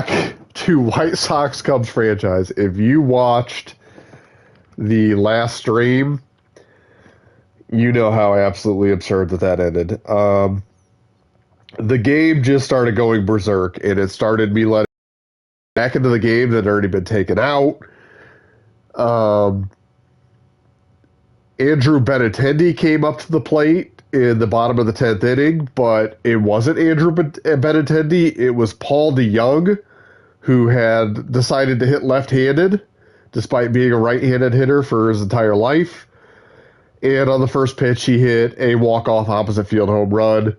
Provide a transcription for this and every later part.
back to White Sox Cubs franchise. If you watched the last stream, you know how absolutely absurd that ended. The game just started going berserk, and it started me letting back into the game that had already been taken out. Andrew Benintendi came up to the plate in the bottom of the 10th inning, but it wasn't Andrew Benintendi. It was Paul DeYoung, who had decided to hit left-handed, despite being a right-handed hitter for his entire life. And on the first pitch, he hit a walk-off opposite field home run.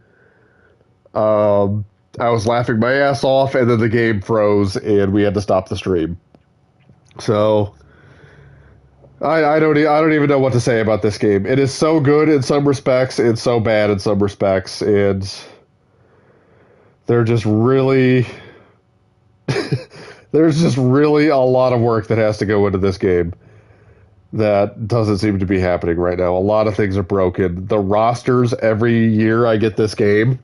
I was laughing my ass off, and then the game froze, and we had to stop the stream. So I don't even know what to say about this game. It is so good in some respects and so bad in some respects, and they're just really there's just really a lot of work that has to go into this game that doesn't seem to be happening right now. A lot of things are broken. The rosters every year I get this game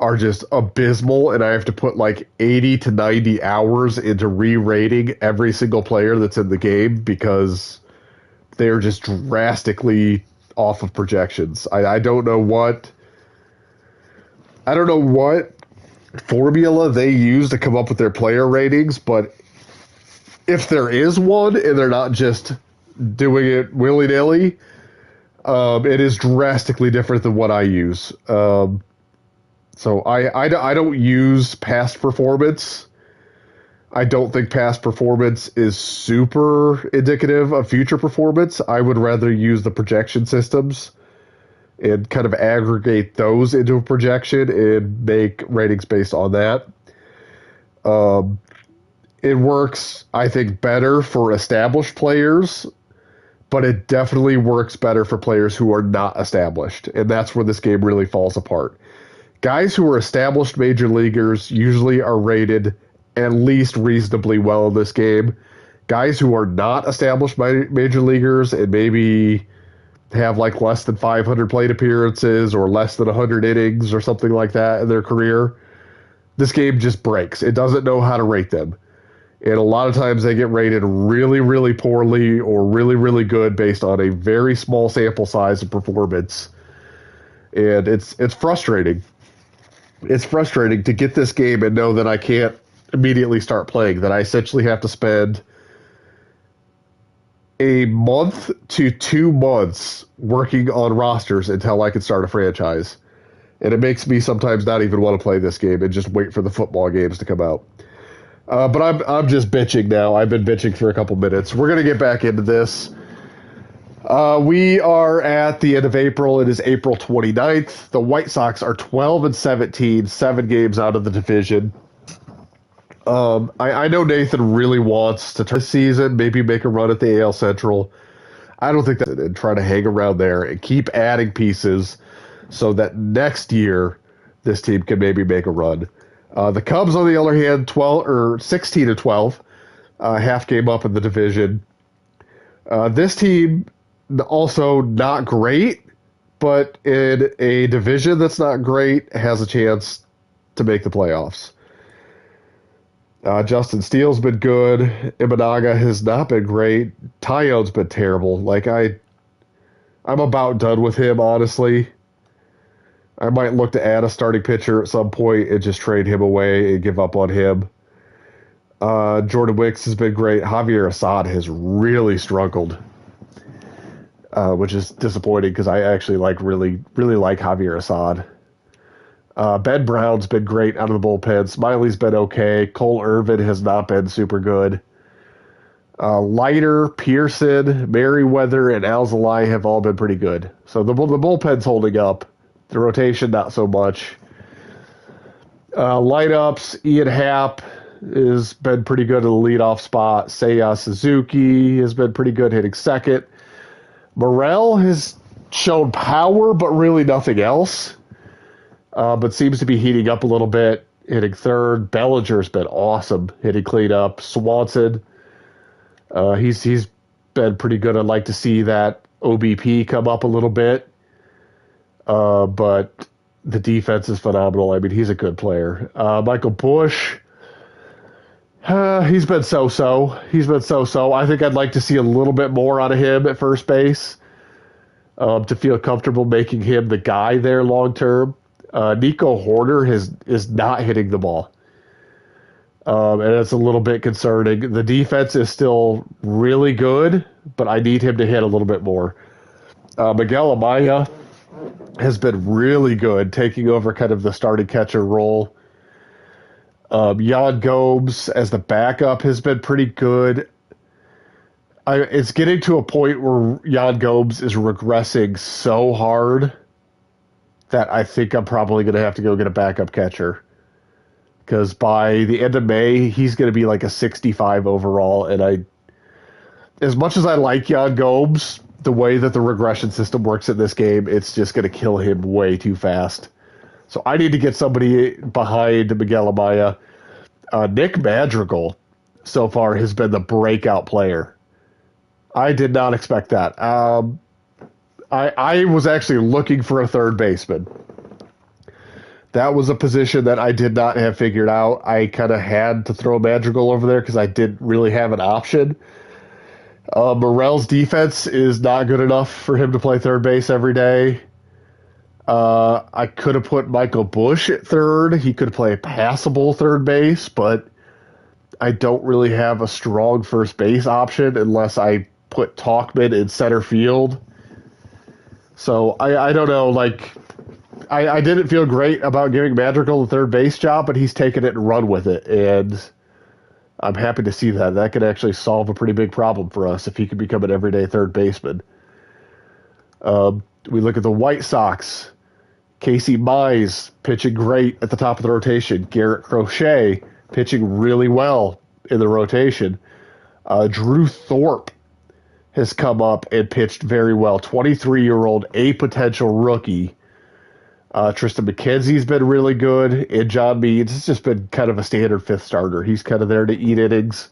are just abysmal, and I have to put like 80 to 90 hours into re-rating every single player that's in the game because they're just drastically off of projections. I don't know what formula they use to come up with their player ratings, but if there is one and they're not just doing it willy-nilly, it is drastically different than what I use. So I don't use past performance. I don't think past performance is super indicative of future performance. I would rather use the projection systems and kind of aggregate those into a projection and make ratings based on that. It works, I think, better for established players, but it definitely works better for players who are not established, and that's where this game really falls apart. Guys who are established major leaguers usually are rated at least reasonably well in this game. Guys who are not established major leaguers and maybe have like less than 500 plate appearances or less than 100 innings or something like that in their career, this game just breaks. It doesn't know how to rate them. And a lot of times they get rated really, really poorly or really, really good based on a very small sample size of performance. And it's frustrating. It's frustrating to get this game and know that I can't immediately start playing, that I essentially have to spend a month to 2 months working on rosters until I can start a franchise. And it makes me sometimes not even want to play this game and just wait for the football games to come out. But I'm just bitching now. I've been bitching for a couple minutes. We're going to get back into this. We are at the end of April. It is April 29th. The White Sox are 12-17, 7 games out of the division. I know Nathan really wants to turn this season, maybe make a run at the AL Central. I don't think that's it, and try to hang around there and keep adding pieces so that next year this team can maybe make a run. The Cubs, on the other hand, 16-12, half game up in the division. This team also not great, but in a division that's not great, has a chance to make the playoffs. Justin Steele's been good. Imanaga has not been great. Tyone's been terrible. Like I'm about done with him, honestly. I might look to add a starting pitcher at some point and just trade him away and give up on him. Jordan Wicks has been great. Javier Assad has really struggled, which is disappointing because I actually really like Javier Assad. Ben Brown's been great out of the bullpen. Smiley's been okay. Cole Irvin has not been super good. Leiter, Pearson, Merriweather, and Alzolay have all been pretty good. So the bullpen's holding up. The rotation, not so much. Lineups, Ian Happ has been pretty good in the leadoff spot. Seiya Suzuki has been pretty good hitting second. Morel has shown power, but really nothing else. But seems to be heating up a little bit, hitting third. Bellinger's been awesome hitting cleanup. Swanson, he's been pretty good. I'd like to see that OBP come up a little bit. But the defense is phenomenal. I mean, he's a good player. Michael Bush He's been so-so. He's been so-so. I think I'd like to see a little bit more out of him at first base to feel comfortable making him the guy there long term. Nico Hoerner is not hitting the ball. And it's a little bit concerning. The defense is still really good, but I need him to hit a little bit more. Miguel Amaya has been really good, taking over kind of the starting catcher role. Yan Gomes as the backup has been pretty good. It's getting to a point where Yan Gomes is regressing so hard that I think I'm probably going to have to go get a backup catcher. Because by the end of May, he's going to be like a 65 overall. And as much as I like Yan Gomes, the way that the regression system works in this game, it's just going to kill him way too fast. So I need to get somebody behind Miguel Amaya. Nick Madrigal so far has been the breakout player. I did not expect that. I was actually looking for a third baseman. That was a position that I did not have figured out. I kind of had to throw Madrigal over there because I didn't really have an option. Morel's defense is not good enough for him to play third base every day. I could have put Michael Busch at third. He could play a passable third base, but I don't really have a strong first base option unless I put Talkman in center field. So I don't know, like I didn't feel great about giving Madrigal the third base job, but he's taken it and run with it, and I'm happy to see that. That could actually solve a pretty big problem for us if he could become an everyday third baseman. We look at the White Sox. Casey Mize pitching great at the top of the rotation. Garrett Crochet pitching really well in the rotation. Drew Thorpe has come up and pitched very well. 23-year-old, a potential rookie. Tristan McKenzie's been really good, and John Means has just been kind of a standard fifth starter. He's kind of there to eat innings.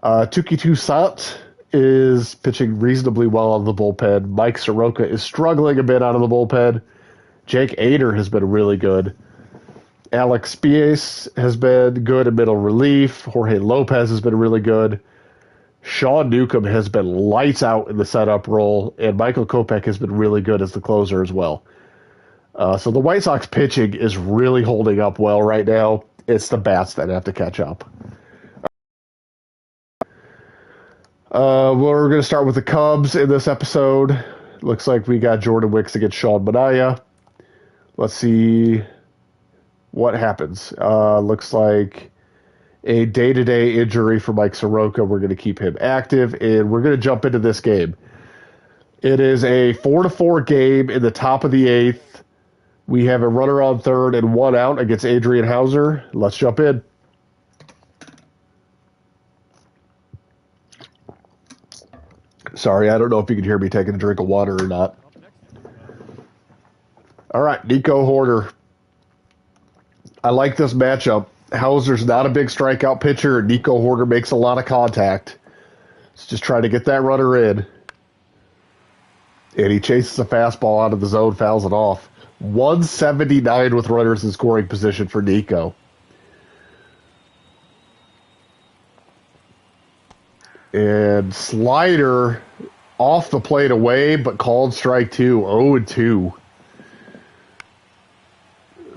Tuki Toussaint is pitching reasonably well out of the bullpen. Mike Soroka is struggling a bit out of the bullpen. Jake Ader has been really good. Alex Spies has been good in middle relief. Jorge Lopez has been really good. Sean Newcomb has been lights out in the setup role, and Michael Kopech has been really good as the closer as well. So the White Sox pitching is really holding up well right now. It's the bats that have to catch up. We're going to start with the Cubs in this episode. Looks like we got Jordan Wicks against Sean Manaea. Let's see what happens. Looks like a day-to-day injury for Mike Soroka. We're going to keep him active, and we're going to jump into this game. It is a 4-4 game in the top of the eighth. We have a runner on third and one out against Adrian Hauser. Let's jump in. Sorry, I don't know if you can hear me taking a drink of water or not. All right, Nico Hoerner. I like this matchup. Hauser's not a big strikeout pitcher, and Nico Hoerner makes a lot of contact. Let's just try to get that runner in. And he chases a fastball out of the zone, fouls it off. 179 with runners in scoring position for Nico. And slider off the plate away, but called strike two. 0-2.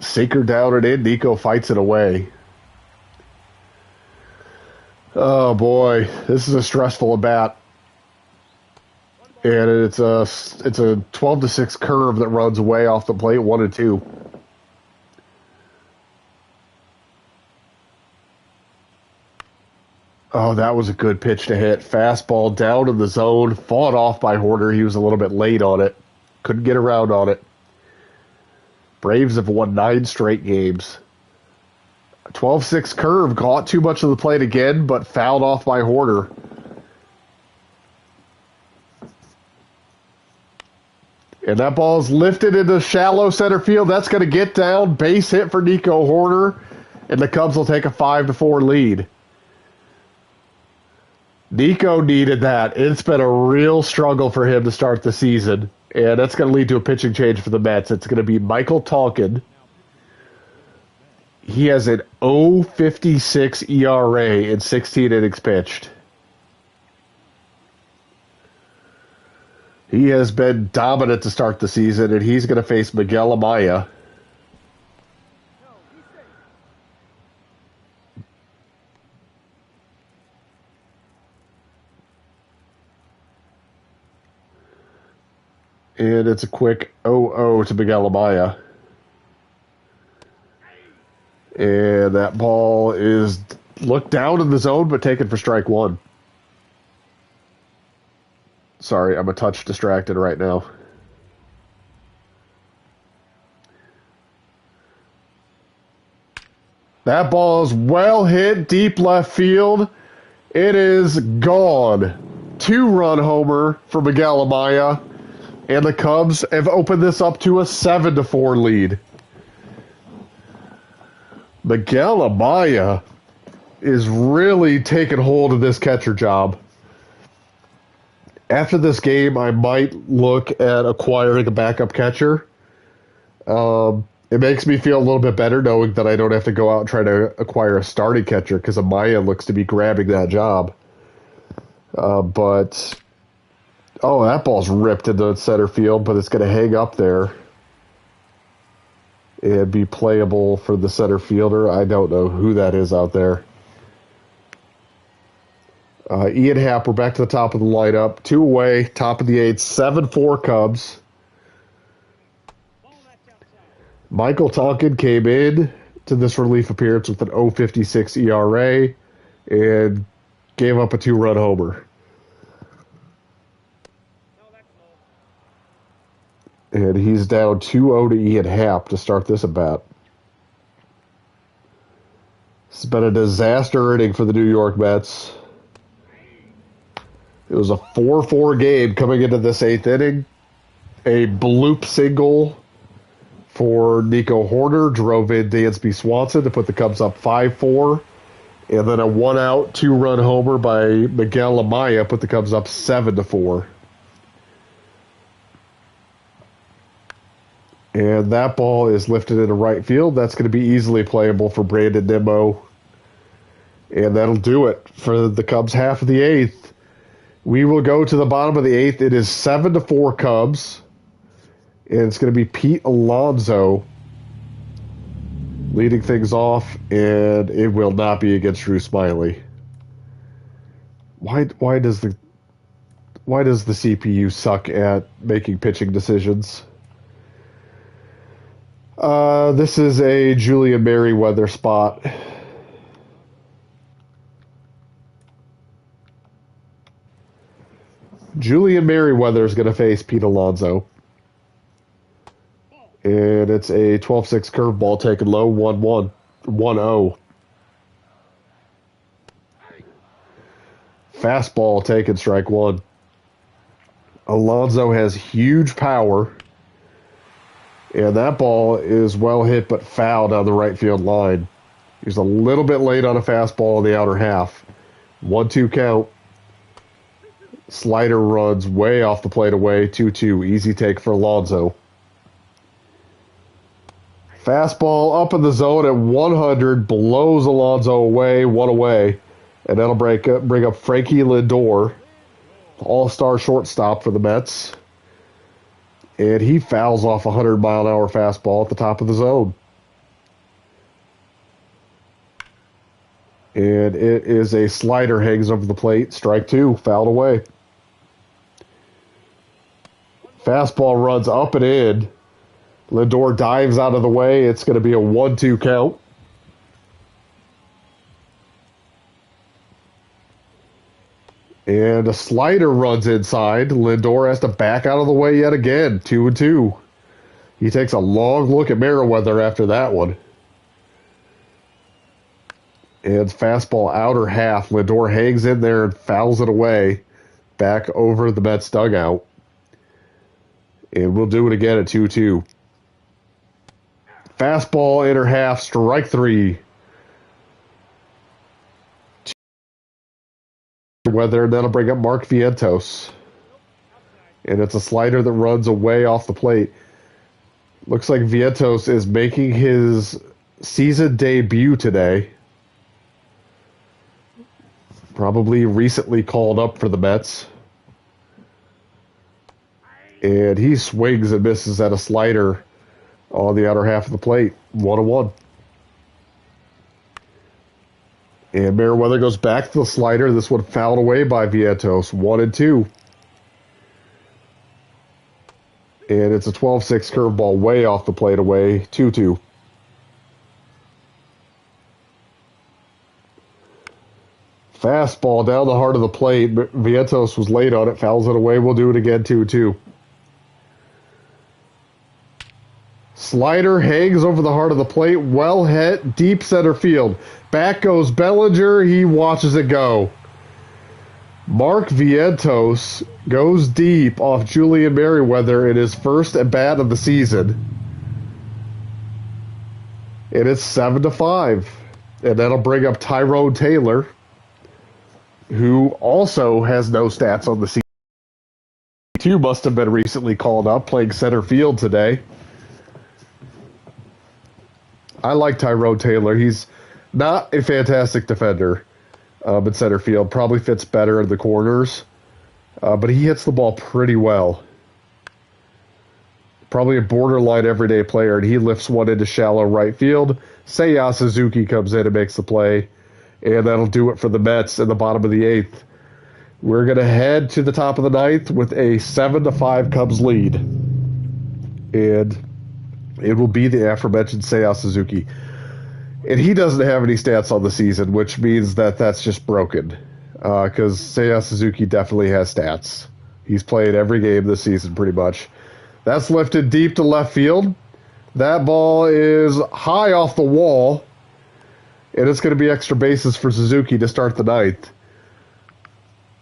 Sinker down and in. Nico fights it away. Oh boy, this is a stressful at bat. And it's a 12-6 curve that runs way off the plate, 1-2. Oh, that was a good pitch to hit. Fastball down in the zone, fought off by Hoerner. He was a little bit late on it. Couldn't get around on it. Braves have won 9 straight games. 12-6 curve, caught too much of the plate again, but fouled off by Hoerner. And that ball is lifted into shallow center field. That's going to get down. Base hit for Nico Hoerner. And the Cubs will take a 5-4 lead. Nico needed that. It's been a real struggle for him to start the season. And that's going to lead to a pitching change for the Mets. It's going to be Michael Tolkin. He has an 0.56 ERA in 16 innings pitched. He has been dominant to start the season, and he's going to face Miguel Amaya. And it's a quick 0-0 to Miguel Amaya. And that ball is looked down in the zone, but taken for strike one. Sorry, I'm a touch distracted right now. That ball is well hit, deep left field. It is gone. 2-run homer for Miguel Amaya. And the Cubs have opened this up to a 7-4 lead. Miguel Amaya is really taking hold of this catcher job. After this game, I might look at acquiring a backup catcher. It makes me feel a little bit better knowing that I don't have to go out and try to acquire a starting catcher because Amaya looks to be grabbing that job. But that ball's ripped into center field, but it's going to hang up there and be playable for the center fielder. I don't know who that is out there. Ian Happ, we're back to the top of the lineup. 2 away, top of the 8th, 7-4 Cubs. Michael Tonkin came in to this relief appearance with an 0.56 ERA and gave up a 2-run homer. And he's down 2-0 to Ian Happ to start this at bat. It's been a disaster inning for the New York Mets. It was a 4-4 game coming into this 8th inning. A bloop single for Nico Horner drove in Dansby Swanson to put the Cubs up 5-4. And then a 1-out, 2-run homer by Miguel Amaya put the Cubs up 7-4. And that ball is lifted into right field. That's going to be easily playable for Brandon Nimmo. And that'll do it for the Cubs half of the 8th. We will go to the bottom of the 8th. It is 7-4 Cubs. And it's going to be Pete Alonso leading things off. And it will not be against Drew Smyly. Why does the CPU suck at making pitching decisions? This is a Julian Merriweather spot. Julian Merriweather is going to face Pete Alonso. And it's a 12-6 curveball taken low, 1-1, 1-0. Fastball taken, strike one. Alonso has huge power. And that ball is well hit but foul down the right field line. He's a little bit late on a fastball in the outer half. 1-2 count. Slider runs way off the plate away. 2-2. Easy take for Alonso. Fastball up in the zone at 100. Blows Alonso away. 1 away. And that'll bring up Frankie Lindor. All-star shortstop for the Mets. And he fouls off a 100-mile-an-hour fastball at the top of the zone. And it is a slider, hangs over the plate. Strike two, fouled away. Fastball runs up and in. Lindor dives out of the way. It's going to be a 1-2 count. And a slider runs inside. Lindor has to back out of the way yet again. 2-2. He takes a long look at Merriweather after that one. And fastball outer half. Lindor hangs in there and fouls it away. Back over the Mets dugout. And we'll do it again at 2-2. Fastball inner half. Strike three. Weather, and that'll bring up Mark Vientos. And it's a slider that runs away off the plate. Looks like Vientos is making his season debut today. Probably recently called up for the Mets. And he swings and misses at a slider on the outer half of the plate. 1-1. And Merriweather goes back to the slider. This one fouled away by Vientos. 1-2. And it's a 12-6 curveball way off the plate away. 2-2. Fastball down the heart of the plate. Vientos was late on it. Fouls it away. We'll do it again. 2-2. Slider hangs over the heart of the plate. Well hit. Deep center field. Back goes Bellinger. He watches it go. Mark Vientos goes deep off Julian Merriweather in his first at bat of the season. And it's 7-5. And that'll bring up Tyrone Taylor, who also has no stats on the season. He must have been recently called up, playing center field today. I like Tyrone Taylor. He's not a fantastic defender in center field. Probably fits better in the corners. But he hits the ball pretty well. Probably a borderline everyday player, and he lifts one into shallow right field. Seiya Suzuki comes in and makes the play. And that'll do it for the Mets in the bottom of the 8th. We're going to head to the top of the 9th with a 7-5 Cubs lead. And it will be the aforementioned Seiya Suzuki. And he doesn't have any stats on the season, which means that that's just broken. Because Seiya Suzuki definitely has stats. He's played every game this season pretty much. That's lifted deep to left field. That ball is high off the wall. And it's going to be extra bases for Suzuki to start the 9th.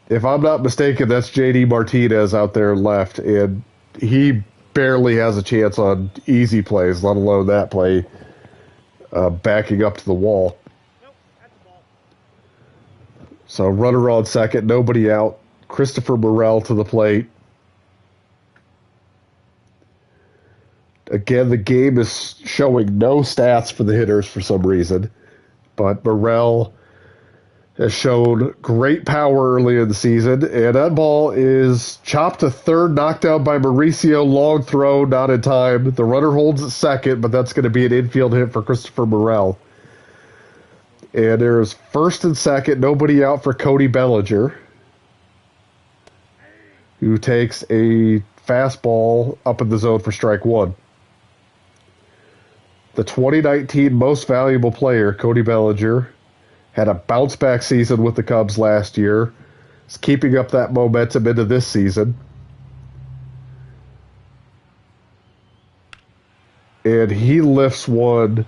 If I'm not mistaken, that's J.D. Martinez out there left. And he barely has a chance on easy plays, let alone that play backing up to the wall. So runner on second, nobody out. Christopher Morel to the plate. Again, the game is showing no stats for the hitters for some reason. But Morel has shown great power early in the season. And that ball is chopped to third, knocked out by Mauricio. Long throw, not in time. The runner holds at second, but that's going to be an infield hit for Christopher Morel. And there's first and second, nobody out for Cody Bellinger, who takes a fastball up in the zone for strike one. The 2019 most valuable player, Cody Bellinger, had a bounce-back season with the Cubs last year. He's keeping up that momentum into this season. And he lifts one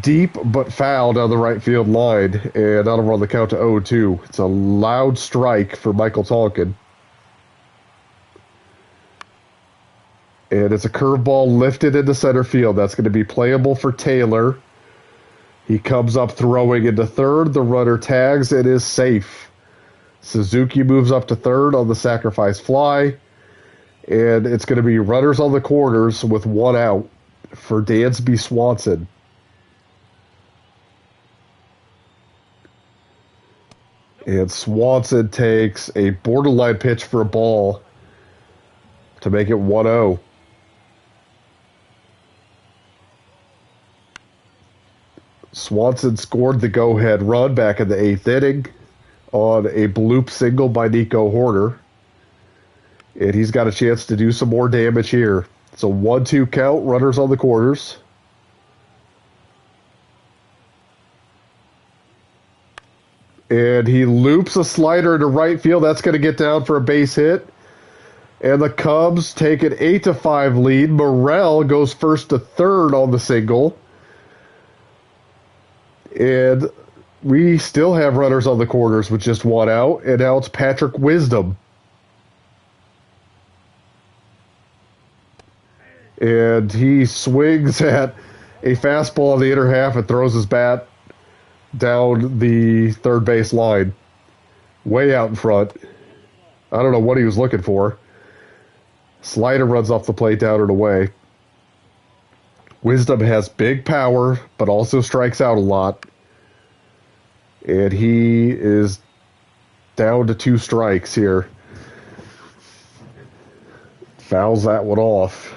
deep but foul down the right field line, and that'll run the count to 0-2. It's a loud strike for Michael Tonkin. And it's a curveball lifted into center field. That's going to be playable for Taylor. He comes up throwing into third. The runner tags and is safe. Suzuki moves up to third on the sacrifice fly. And it's going to be runners on the corners with one out for Dansby Swanson. And Swanson takes a borderline pitch for a ball to make it 1-0. Swanson scored the go-ahead run back in the 8th inning on a bloop single by Nico Horner. And he's got a chance to do some more damage here. It's a 1-2 count, runners on the corners. And he loops a slider into right field. That's going to get down for a base hit. And the Cubs take an 8-5 lead. Morel goes first to third on the single. And we still have runners on the corners with just one out. And now it's Patrick Wisdom. And he swings at a fastball in the inner half and throws his bat down the third base line. Way out in front. I don't know what he was looking for. Slider runs off the plate down and away. Wisdom has big power, but also strikes out a lot. And he is down to 2 strikes here. Fouls that one off.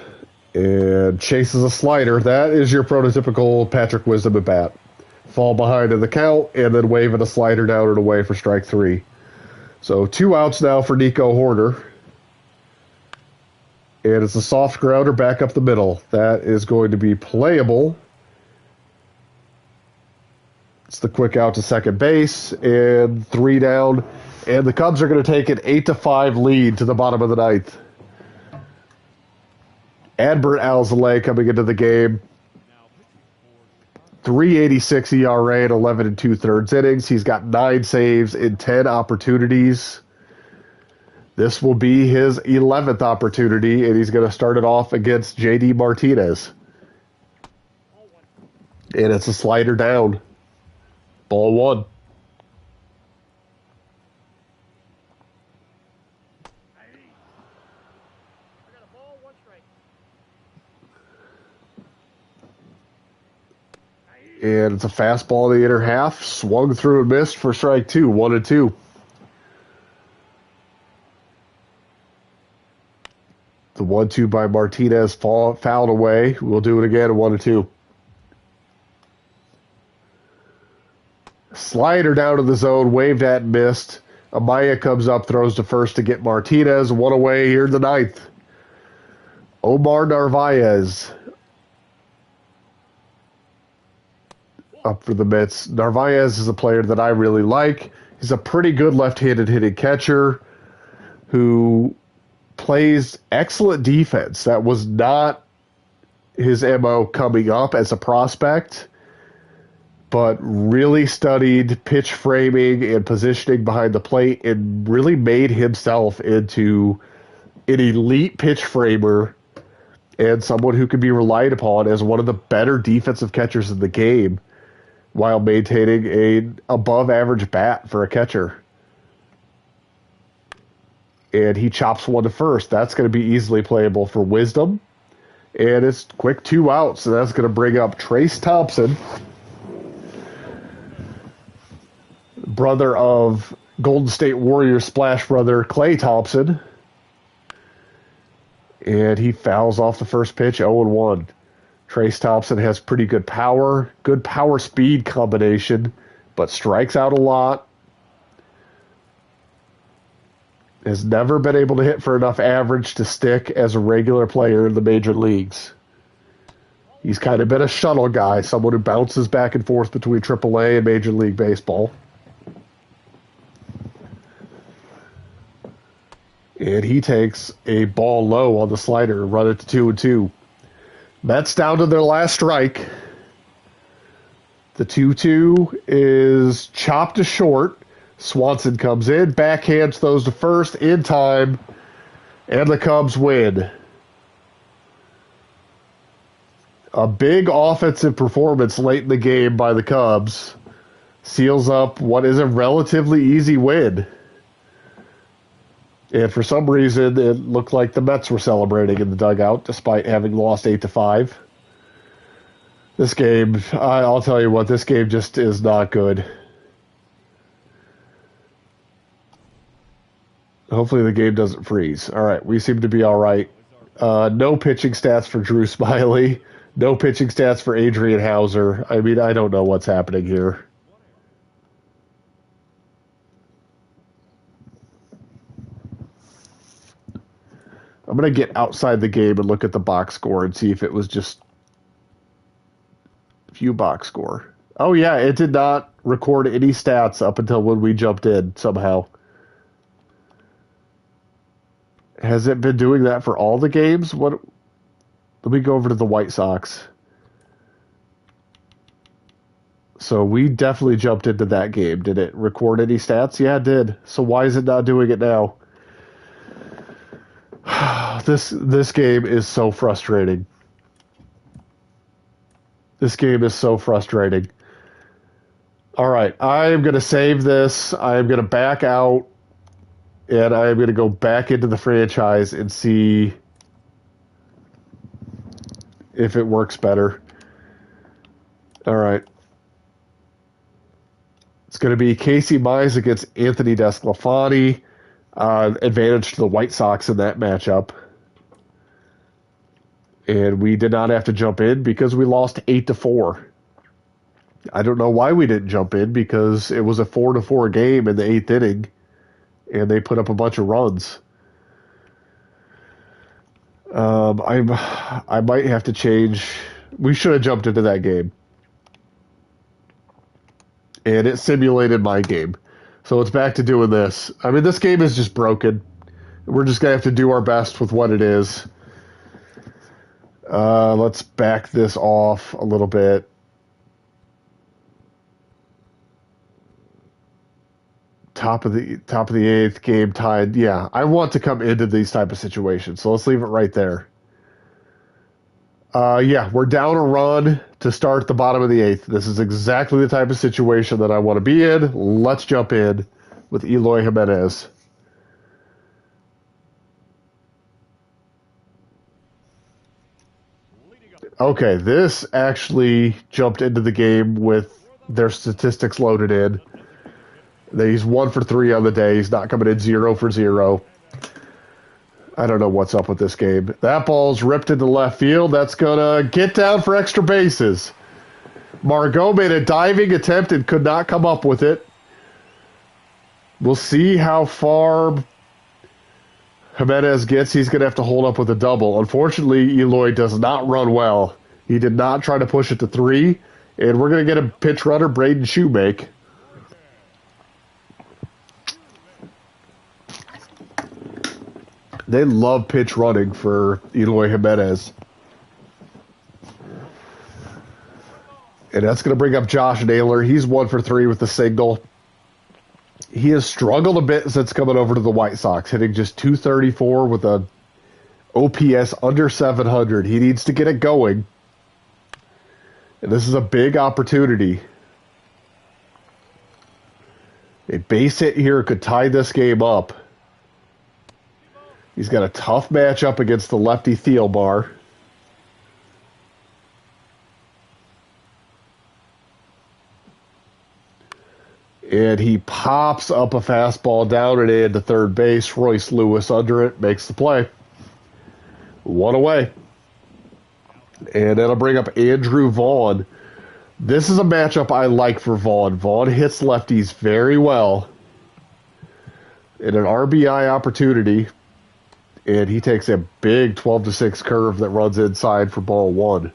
And chases a slider. That is your prototypical Patrick Wisdom at bat. Fall behind in the count, and then waving a slider down and away for strike 3. So 2 outs now for Nico Hoerner. And it's a soft grounder back up the middle. That is going to be playable. It's the quick out to second base, and 3 down. And the Cubs are going to take an 8-5 lead to the bottom of the 9th. Adbert Alzolay coming into the game. 3.86 ERA in 11 2/3 innings. He's got 9 saves in 10 opportunities. This will be his 11th opportunity, and he's going to start it off against J.D. Martinez. And it's a slider down. Ball 1. And it's a fastball in the inner half. Swung through and missed for strike 2. 1-2. The 1-2 by Martinez fouled away. We'll do it again. 1-2. Slider down to the zone. Waved at and missed. Amaya comes up, throws to first to get Martinez. 1 away here in the 9th. Omar Narvaez up for the Mets. Narvaez is a player that I really like. He's a pretty good left-handed hitting catcher who plays excellent defense. That was not his MO coming up as a prospect, but really studied pitch framing and positioning behind the plate and really made himself into an elite pitch framer and someone who could be relied upon as one of the better defensive catchers in the game, while maintaining an above-average bat for a catcher. And he chops one to first. That's going to be easily playable for Wisdom. And it's quick 2 outs, so that's going to bring up Trace Thompson, brother of Golden State Warriors splash brother Klay Thompson. And he fouls off the first pitch, 0-1. Trace Thompson has pretty good power speed combination, but strikes out a lot. Has never been able to hit for enough average to stick as a regular player in the major leagues. He's kind of been a shuttle guy, someone who bounces back and forth between AAA and Major League Baseball. And he takes a ball low on the slider, run it to 2-2. Mets down to their last strike. The 2-2 is chopped to short. Swanson comes in, backhands those to first in time, and the Cubs win. A big offensive performance late in the game by the Cubs seals up what is a relatively easy win. And for some reason, it looked like the Mets were celebrating in the dugout, despite having lost 8-5. This game, I'll tell you what, this game just is not good. Hopefully the game doesn't freeze. All right, we seem to be all right. No pitching stats for Drew Smiley. No pitching stats for Adrian Hauser. I mean, I don't know what's happening here. I'm going to get outside the game and look at the box score and see if it was just view box score. Oh, yeah, it did not record any stats up until when we jumped in somehow. Has it been doing that for all the games? Let me go over to the White Sox. So we definitely jumped into that game. Did it record any stats? Yeah, it did. So why is it not doing it now? This game is so frustrating. This game is so frustrating. All right, I am going to save this. I am going to back out, and I am going to go back into the franchise and see if it works better. All right. It's going to be Casey Mize against Anthony Desclafani. Advantage to the White Sox in that matchup. And we did not have to jump in because we lost 8-4. I don't know why we didn't jump in because it was a 4-4 game in the 8th inning, and they put up a bunch of runs. I might have to change. We should have jumped into that game. And it simulated my game. So it's back to doing this. I mean, this game is just broken. We're just going to have to do our best with what it is. Let's back this off a little bit. Top of the 8th, game tied. Yeah, I want to come into these type of situations. So let's leave it right there. Yeah, we're down a run to start the bottom of the 8th. This is exactly the type of situation that I want to be in. Let's jump in with Eloy Jimenez. Okay, this actually jumped into the game with their statistics loaded in. He's 1 for 3 on the day. He's not coming in 0 for 0. I don't know what's up with this game. That ball's ripped into left field. That's going to get down for extra bases. Margot made a diving attempt and could not come up with it. We'll see how far Jimenez gets. He's going to have to hold up with a double. Unfortunately, Eloy does not run well. He did not try to push it to 3, and we're going to get a pinch runner, Braden Shoemake. They love pitch running for Eloy Jimenez. And that's going to bring up Josh Naylor. He's 1 for 3 with the single. He has struggled a bit since coming over to the White Sox, hitting just .234 with a OPS under 700. He needs to get it going. And this is a big opportunity. A base hit here could tie this game up. He's got a tough matchup against the lefty Thielbar. And he pops up a fastball down and in to third base. Royce Lewis under it, makes the play. 1 away. And that'll bring up Andrew Vaughn. This is a matchup I like for Vaughn. Vaughn hits lefties very well. In an RBI opportunity. And he takes a big 12-6 curve that runs inside for ball 1.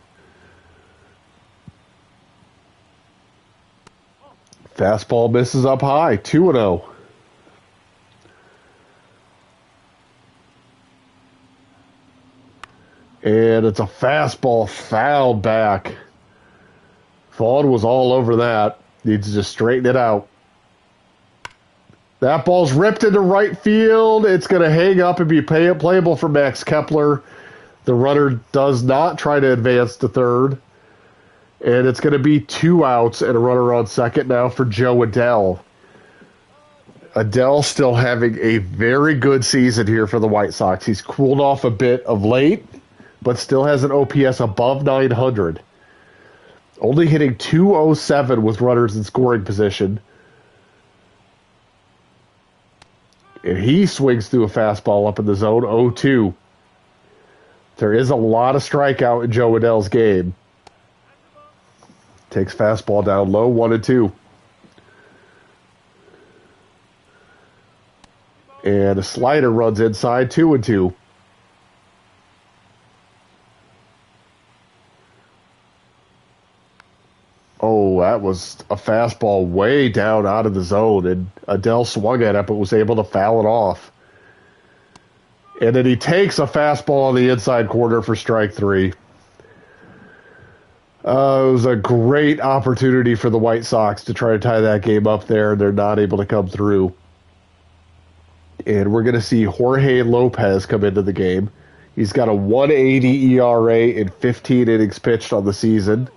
Fastball misses up high, 2-0. And it's a fastball fouled back. Vaughn was all over that. Needs to just straighten it out. That ball's ripped into right field. It's going to hang up and be playable for Max Kepler. The runner does not try to advance to third. And it's going to be 2 outs and a runner on second now for Joe Adell. Adell still having a very good season here for the White Sox. He's cooled off a bit of late, but still has an OPS above 900. Only hitting .207 with runners in scoring position. And he swings through a fastball up in the zone, 0-2. There is a lot of strikeout in Joe Adell's game. Takes fastball down low, 1-2. And a slider runs inside, 2-2. Oh, that was a fastball way down out of the zone, and Adell swung at it, but was able to foul it off. And then he takes a fastball on the inside corner for strike 3. It was a great opportunity for the White Sox to try to tie that game up there, and they're not able to come through. And we're going to see Jorge Lopez come into the game. He's got a 1.80 ERA in 15 innings pitched on the season.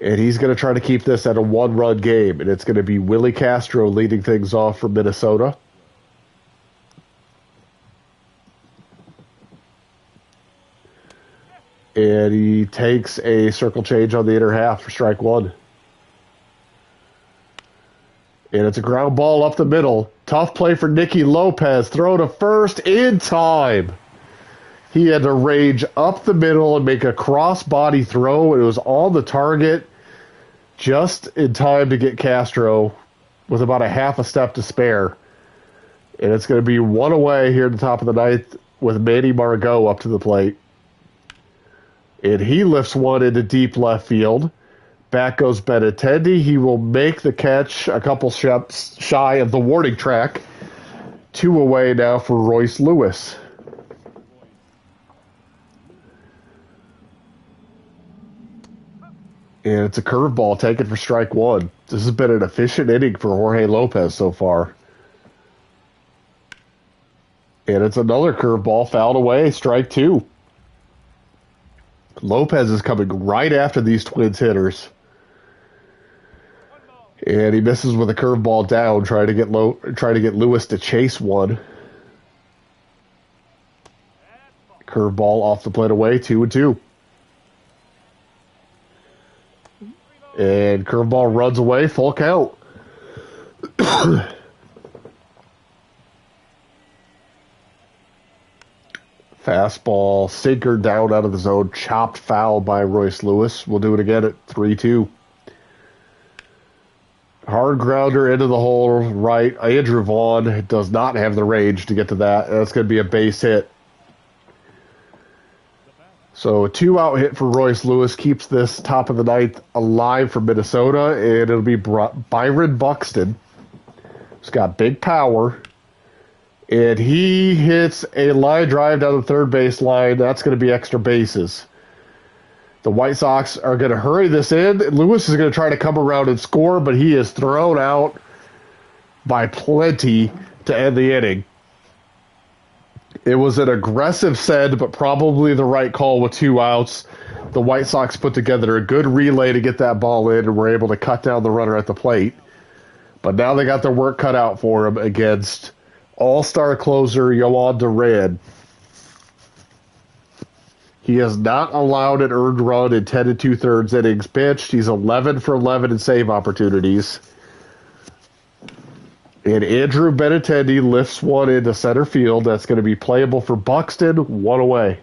And he's going to try to keep this at a 1-run game. And it's going to be Willie Castro leading things off for Minnesota. And he takes a circle change on the inner half for strike one. And it's a ground ball up the middle. Tough play for Nicky Lopez. Throw to first in time. He had to rage up the middle and make a cross-body throw. It was on the target just in time to get Castro with about a half a step to spare. And it's going to be one away here at the top of the ninth with Manny Margot up to the plate. And he lifts one into deep left field. Back goes Benintendi. He will make the catch a couple steps shy of the warning track. 2 away now for Royce Lewis. And it's a curveball taken for strike one. This has been an efficient inning for Jorge Lopez so far. And it's another curveball fouled away, strike two. Lopez is coming right after these Twins hitters. And he misses with a curveball down, trying to get Lewis to chase one. Curveball off the plate away, 2-2. And curveball runs away, full count. Fastball, sinker down out of the zone, chopped foul by Royce Lewis. We'll do it again at 3-2. Hard grounder into the hole right. Andrew Vaughn does not have the range to get to that. That's going to be a base hit. So a 2-out hit for Royce Lewis keeps this top of the ninth alive for Minnesota, and it'll be Byron Buxton. He's got big power, and he hits a line drive down the third base line. That's going to be extra bases. The White Sox are going to hurry this in. Lewis is going to try to come around and score, but he is thrown out by plenty to end the inning. It was an aggressive send, but probably the right call with 2 outs. The White Sox put together a good relay to get that ball in and were able to cut down the runner at the plate. But now they got their work cut out for them against all-star closer Yoan Duran. He has not allowed an earned run in 10 2/3 innings pitched. He's 11 for 11 in save opportunities. And Andrew Benintendi lifts one into center field. That's going to be playable for Buxton, 1 away.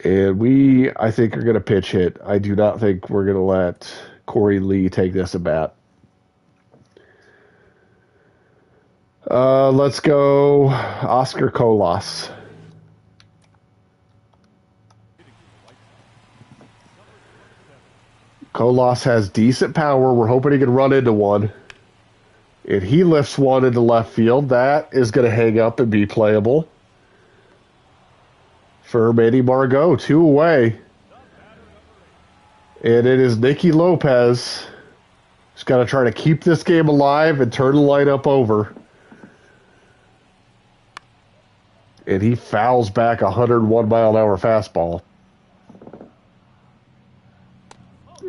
And we, I think, are going to pitch hit. I do not think we're going to let Corey Lee take this at bat. Let's go Oscar Colas. Colas has decent power. We're hoping he can run into one. And he lifts one into left field. That is going to hang up and be playable for Manny Margot. 2 away. And it is Nicky Lopez. He's got to try to keep this game alive and turn the lineup over. And he fouls back a 101-mile-an-hour fastball.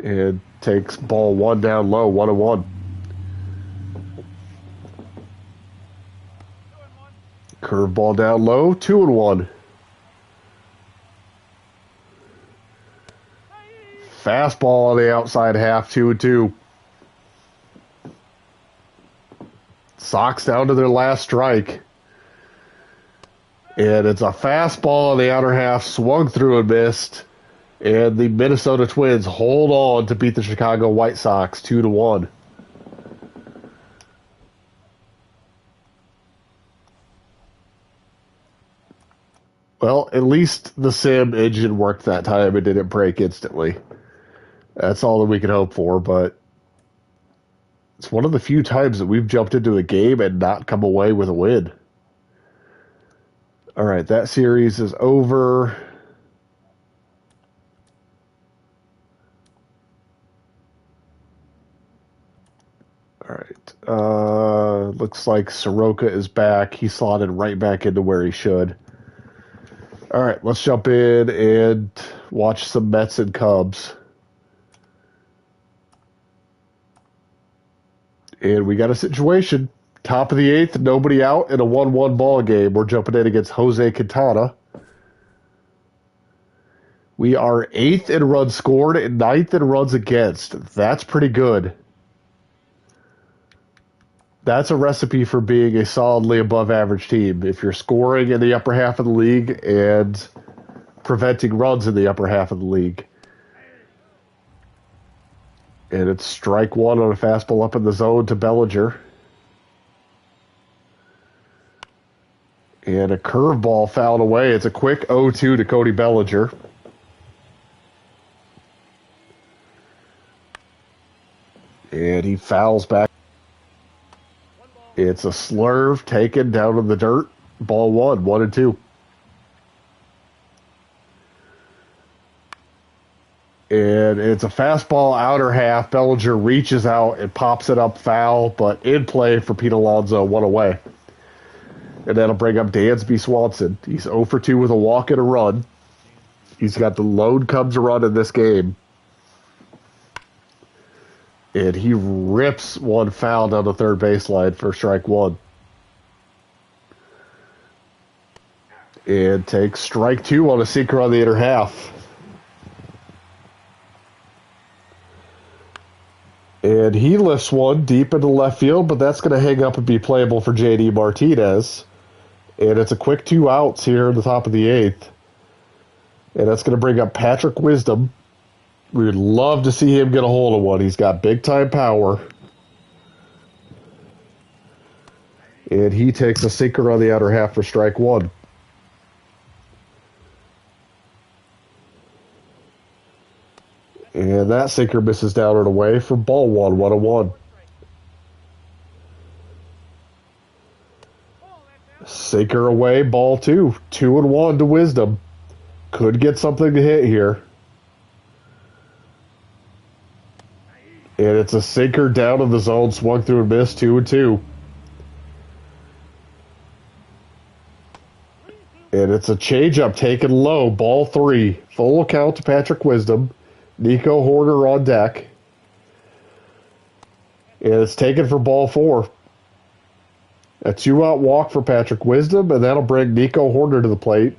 And takes ball 1 down low, 1-1. Curveball down low, 2-1. Fastball on the outside half, 2-2. Sox down to their last strike. And it's a fastball on the outer half, swung through and missed. And the Minnesota Twins hold on to beat the Chicago White Sox 2-1. Well, at least the sim engine worked that time. It didn't break instantly. That's all that we can hope for, but it's one of the few times that we've jumped into a game and not come away with a win. All right, that series is over. All right. Looks like Soroka is back. He slotted right back into where he should. All right, let's jump in and watch some Mets and Cubs. And we got a situation. Top of the eighth, nobody out in a 1-1 ball game. We're jumping in against Jose Quintana. We are 8th in runs scored and 9th in runs against. That's pretty good. That's a recipe for being a solidly above average team. If you're scoring in the upper half of the league and preventing runs in the upper half of the league. And it's strike one on a fastball up in the zone to Bellinger. And a curveball fouled away. It's a quick 0-2 to Cody Bellinger. And he fouls back. It's a slurve taken down in the dirt. Ball 1-2. And it's a fastball outer half. Bellinger reaches out and pops it up foul, but in play for Pete Alonso, 1 away. And that'll bring up Dansby Swanson. He's 0 for 2 with a walk and a run. He's got the lone Cubs run in this game. And he rips one foul down the third baseline for strike one. And takes strike two on a sinker on the inner half. And he lifts one deep into left field, but that's going to hang up and be playable for J.D. Martinez. And it's a quick 2 outs here in the top of the eighth. And that's going to bring up Patrick Wisdom. We would love to see him get a hold of one. He's got big-time power. And he takes a sinker on the outer half for strike one. And that sinker misses down and away for ball 1-1. Sinker away, ball 2. 2-1 to Wisdom. Could get something to hit here. And it's a sinker down in the zone, swung through and missed, 2-2. And it's a changeup taken low, ball 3. Full count to Patrick Wisdom. Nico Horner on deck. And it's taken for ball 4. A 2-out walk for Patrick Wisdom, and that'll bring Nico Horner to the plate,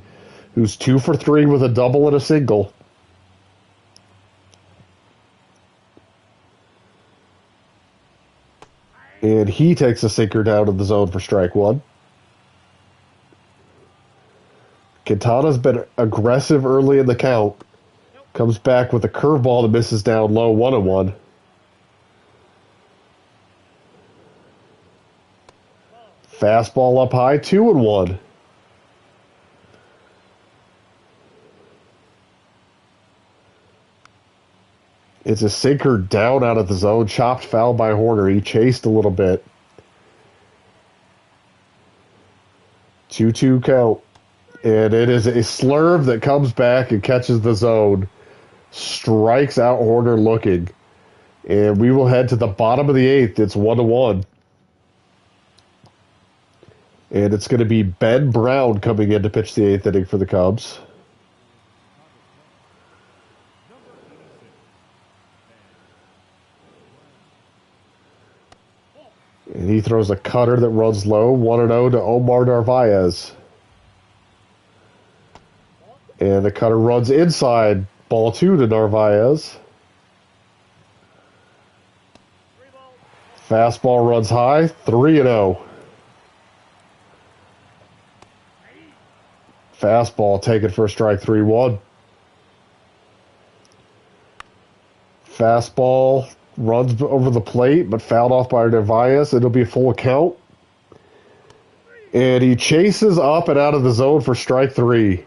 who's 2 for 3 with a double and a single. And he takes a sinker down to the zone for strike one. Quintana's been aggressive early in the count. Comes back with a curveball that misses down low, 1-1. Fastball up high, 2-1. It's a sinker down out of the zone, chopped foul by Horner. He chased a little bit. 2-2 count. And it is a slurve that comes back and catches the zone. Strikes out Horner looking. And we will head to the bottom of the eighth. It's 1-1. And it's going to be Ben Brown coming in to pitch the eighth inning for the Cubs. And he throws a cutter that runs low, 1-0 to Omar Narvaez. And the cutter runs inside, ball 2 to Narvaez. Fastball runs high, 3-0. Fastball taken for strike 3-1. Fastball runs over the plate, but fouled off by Narvaez. It'll be a full count. And he chases up and out of the zone for strike 3.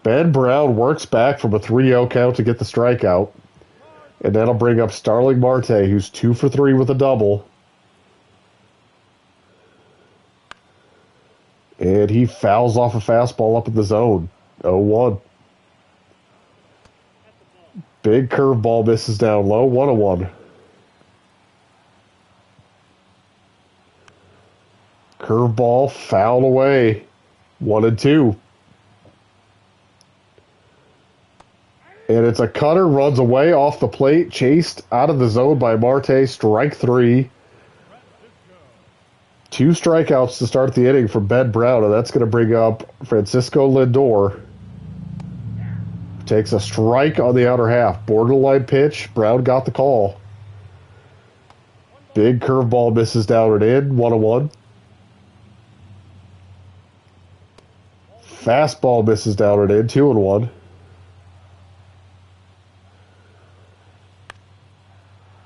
Ben Brown works back from a 3-0 count to get the strikeout. And that'll bring up Starling Marte, who's 2 for 3 with a double. And he fouls off a fastball up in the zone. 0-1. Big curveball misses down low. 1-1. Curveball fouled away. 1-2. And it's a cutter, runs away off the plate, chased out of the zone by Marte. Strike 3. 2 strikeouts to start the inning from Ben Brown, and that's going to bring up Francisco Lindor. Takes a strike on the outer half. Borderline pitch. Brown got the call. Big curveball misses down and in. 1-1. Fastball misses down and in. 2-1.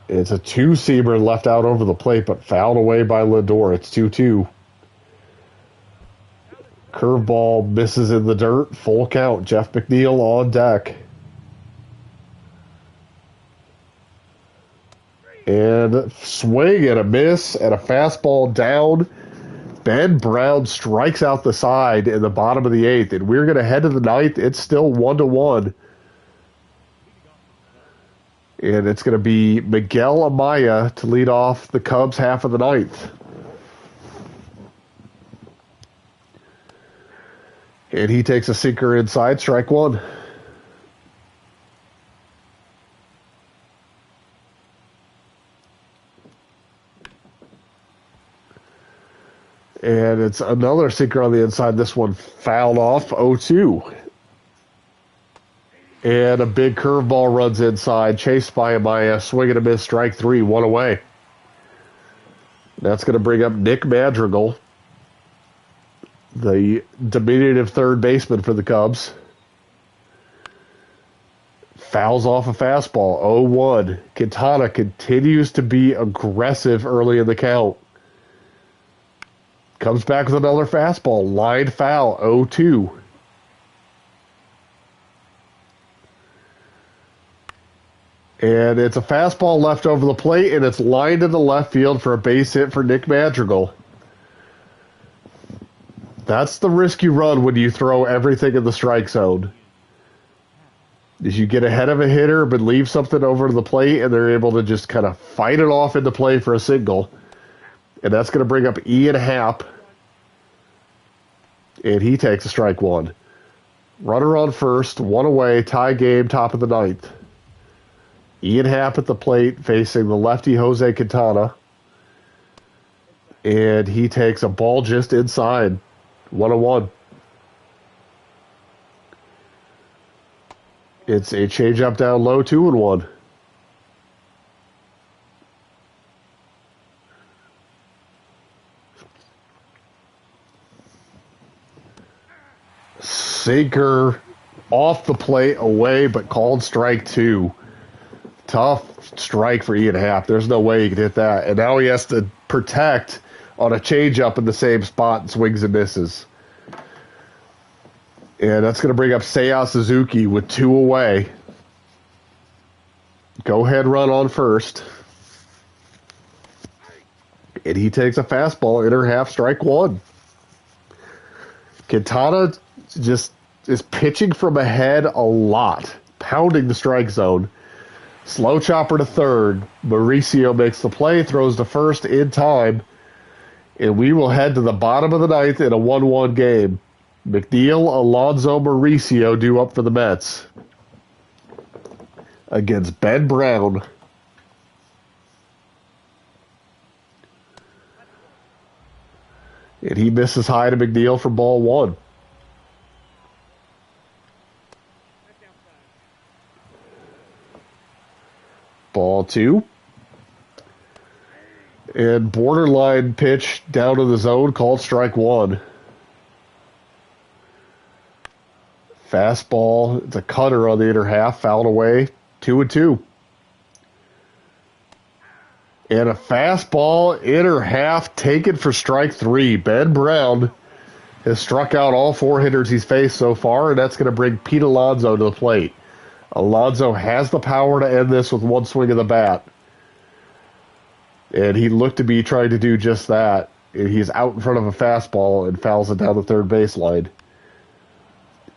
It's a 2-seamer left out over the plate, but fouled away by Lindor. It's 2-2. Curveball misses in the dirt. Full count. Jeff McNeil on deck. And swing and a miss and a fastball down. Ben Brown strikes out the side in the bottom of the 8th, and we're going to head to the 9th. It's still 1-1. And it's going to be Miguel Amaya to lead off the Cubs half of the 9th. And he takes a sinker inside, strike 1. And it's another sinker on the inside. This one fouled off, 0-2. And a big curveball runs inside, chased by Amaya, swing and a miss, strike 3, 1 away. That's going to bring up Nick Madrigal, the diminutive third baseman for the Cubs. Fouls off a fastball, 0-1. Quintana continues to be aggressive early in the count. Comes back with another fastball, line foul, 0-2. And it's a fastball left over the plate, and it's lined in the left field for a base hit for Nick Madrigal. That's the risk you run when you throw everything in the strike zone. Is you get ahead of a hitter but leave something over to the plate, and they're able to just kind of fight it off into play for a single. And that's going to bring up Ian Happ. And he takes a strike 1. Runner on first, 1 away, tie game, top of the 9th. Ian Happ at the plate facing the lefty Jose Quintana. And he takes a ball just inside. 1-1. It's a changeup down low, 2-1. Sinker off the plate away, but called strike 2. Tough strike for Ian Happ. There's no way he could hit that. And now he has to protect on a changeup in the same spot and swings and misses. And that's going to bring up Seiya Suzuki with 2 away. Go-ahead run on first. And he takes a fastball, inner half, strike 1. Quintana just is pitching from ahead a lot, pounding the strike zone. Slow chopper to third. Mauricio makes the play, throws to first in time. And we will head to the bottom of the 9th in a 1-1 game. McNeil, Alonso, Mauricio due up for the Mets against Ben Brown. And he misses high to McNeil for ball 1. Ball 2. And borderline pitch down to the zone called strike 1. Fastball, it's a cutter on the inner half, fouled away, 2-2. And a fastball, inner half, taken for strike 3. Ben Brown has struck out all 4 hitters he's faced so far, and that's going to bring Pete Alonso to the plate. Alonso has the power to end this with 1 swing of the bat. And he looked to be trying to do just that. And he's out in front of a fastball and fouls it down the third baseline.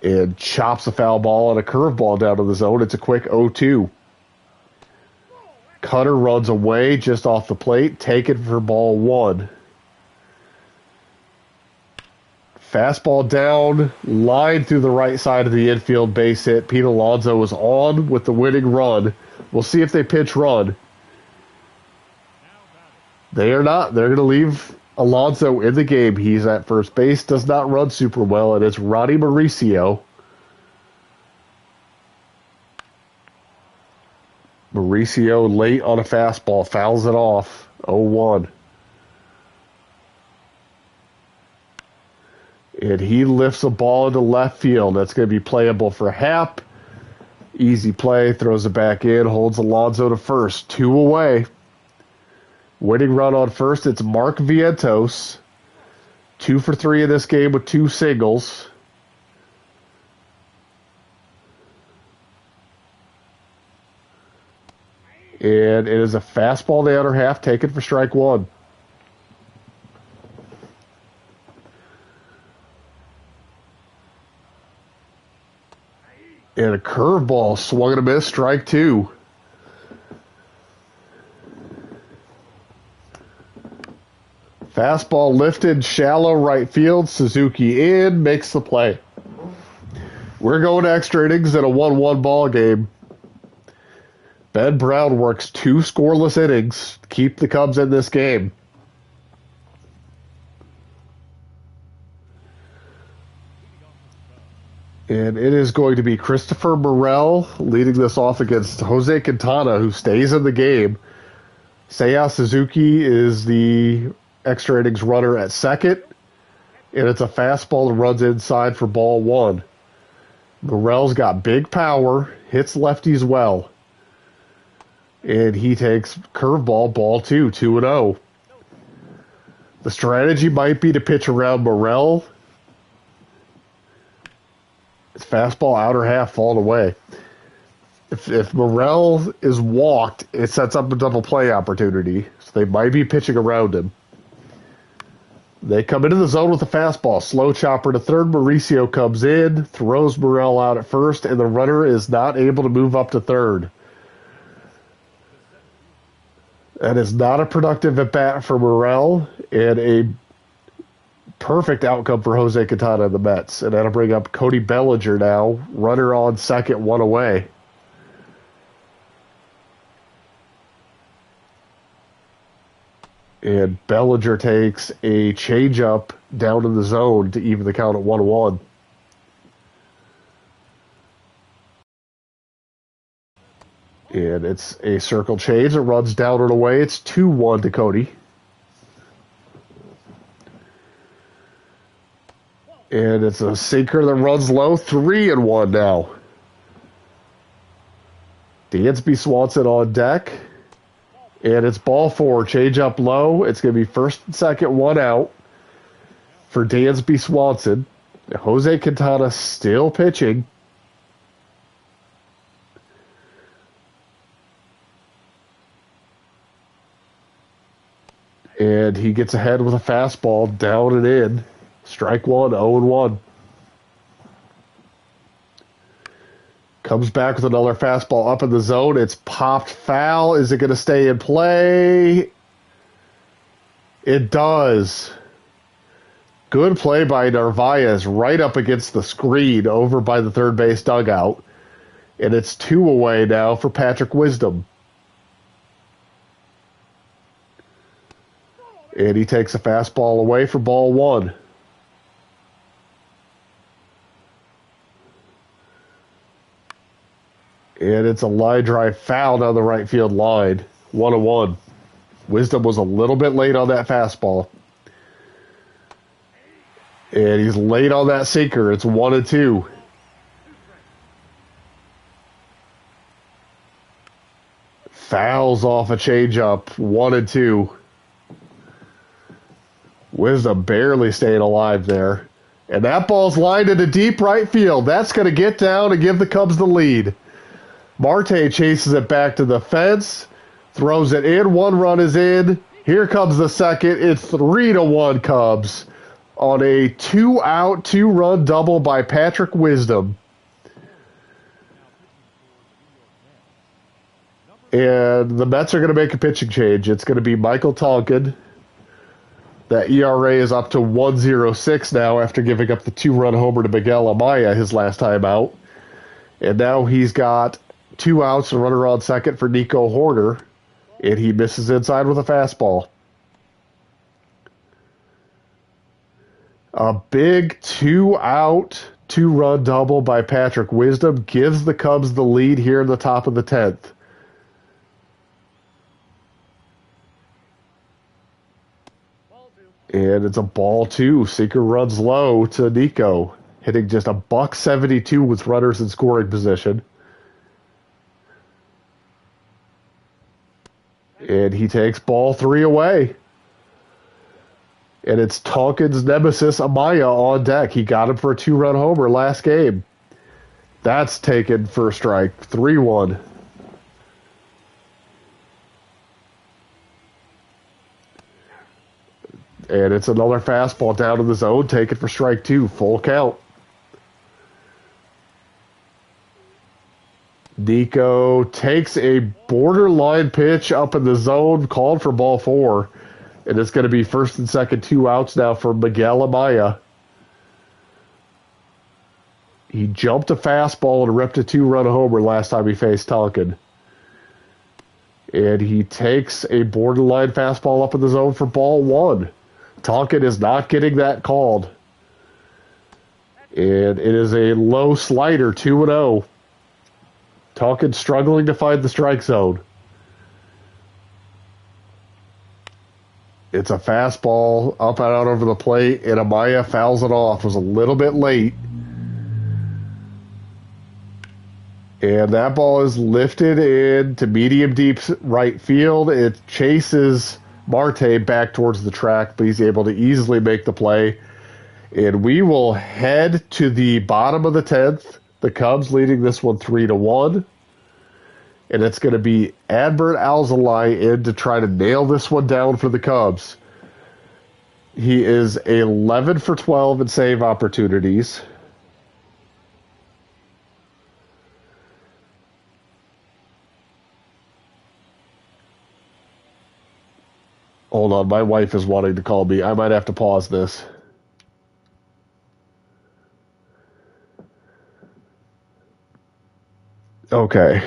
And chops a foul ball and a curveball down to the zone. It's a quick 0-2. Cutter runs away just off the plate. Taken for ball 1. Fastball down, line through the right side of the infield, base hit. Pete Alonso was on with the winning run. We'll see if they pitch run. They are not. They're going to leave Alonso in the game. He's at first base, does not run super well, and it's Ronnie Mauricio. Mauricio late on a fastball, fouls it off. 0-1. And he lifts a ball into left field. That's going to be playable for Happ. Easy play, throws it back in, holds Alonso to first. 2 away. Winning run on first, it's Mark Vientos. 2 for 3 in this game with 2 singles. And it is a fastball in the outer half, taken for strike 1. And a curveball, swung and a miss, strike 2. Fastball lifted, shallow right field. Suzuki in, makes the play. We're going to extra innings in a 1-1 ball game. Ben Brown works 2 scoreless innings to keep the Cubs in this game. And it is going to be Christopher Morel leading this off against Jose Quintana, who stays in the game. Seiya Suzuki is the extra innings runner at second, and it's a fastball that runs inside for ball 1. Morel's got big power, hits lefties well, and he takes curveball, ball 2, 2-0. The strategy might be to pitch around Morel. It's fastball outer half falling away. If Morel is walked, it sets up a double play opportunity, so they might be pitching around him. They come into the zone with a fastball. Slow chopper to third. Mauricio comes in, throws Morel out at first, and the runner is not able to move up to third. That is not a productive at-bat for Morel, and a perfect outcome for Jose Quintana and the Mets. And that'll bring up Cody Bellinger now. Runner on second, 1 away. And Bellinger takes a changeup down in the zone to even the count at 1-1. And it's a circle change. It runs down and away. It's 2-1 to Cody. And it's a sinker that runs low. 3-1 now. Dansby Swanson on deck. And it's ball 4. Change up low. It's going to be first and second, 1 out for Dansby Swanson. Jose Quintana still pitching. And he gets ahead with a fastball down and in. Strike 1, 0-1. Comes back with another fastball up in the zone. It's popped foul. Is it going to stay in play? It does. Good play by Narvaez right up against the screen over by the third base dugout. And it's 2 away now for Patrick Wisdom. And he takes a fastball away for ball 1. And it's a line drive foul down the right field line. 1-1. Wisdom was a little bit late on that fastball. And he's late on that sinker. It's 1-2. Fouls off a changeup. 1-2. Wisdom barely staying alive there. And that ball's lined into deep right field. That's going to get down and give the Cubs the lead. Marte chases it back to the fence, throws it in. 1 run is in. Here comes the second. It's 3-1 Cubs on a 2-out, 2-run double by Patrick Wisdom. And the Mets are going to make a pitching change. It's going to be Michael Tonkin. That ERA is up to 1.06 now after giving up the 2-run homer to Miguel Amaya his last time out. And now he's got 2 outs and runner on second for Nico Horner, and he misses inside with a fastball. A big two-out, two-run double by Patrick Wisdom gives the Cubs the lead here in the top of the 10th. And it's a ball two. Seeker runs low to Nico, hitting just a buck 72 with runners in scoring position. And he takes ball three away. And it's Tonkin's nemesis, Amaya, on deck. He got him for a two-run homer last game. That's taken for a strike. 3-1. And it's another fastball down to the zone, taken for strike two. Full count. Nico takes a borderline pitch up in the zone, called for ball four. And it's going to be first and second, two outs now for Miguel Amaya. He jumped a fastball and ripped a two-run homer last time he faced Tonkin. And he takes a borderline fastball up in the zone for ball one. Tonkin is not getting that called. And it is a low slider, 2-0. Tonkin struggling to find the strike zone. It's a fastball up and out over the plate, and Amaya fouls it off. It was a little bit late. And that ball is lifted into medium deep right field. It chases Marte back towards the track, but he's able to easily make the play. And we will head to the bottom of the 10th. The Cubs leading this one 3-1. And it's going to be Adbert Alzolay in to try to nail this one down for the Cubs. He is 11 for 12 in save opportunities. Hold on, my wife is wanting to call me. I might have to pause this. Okay.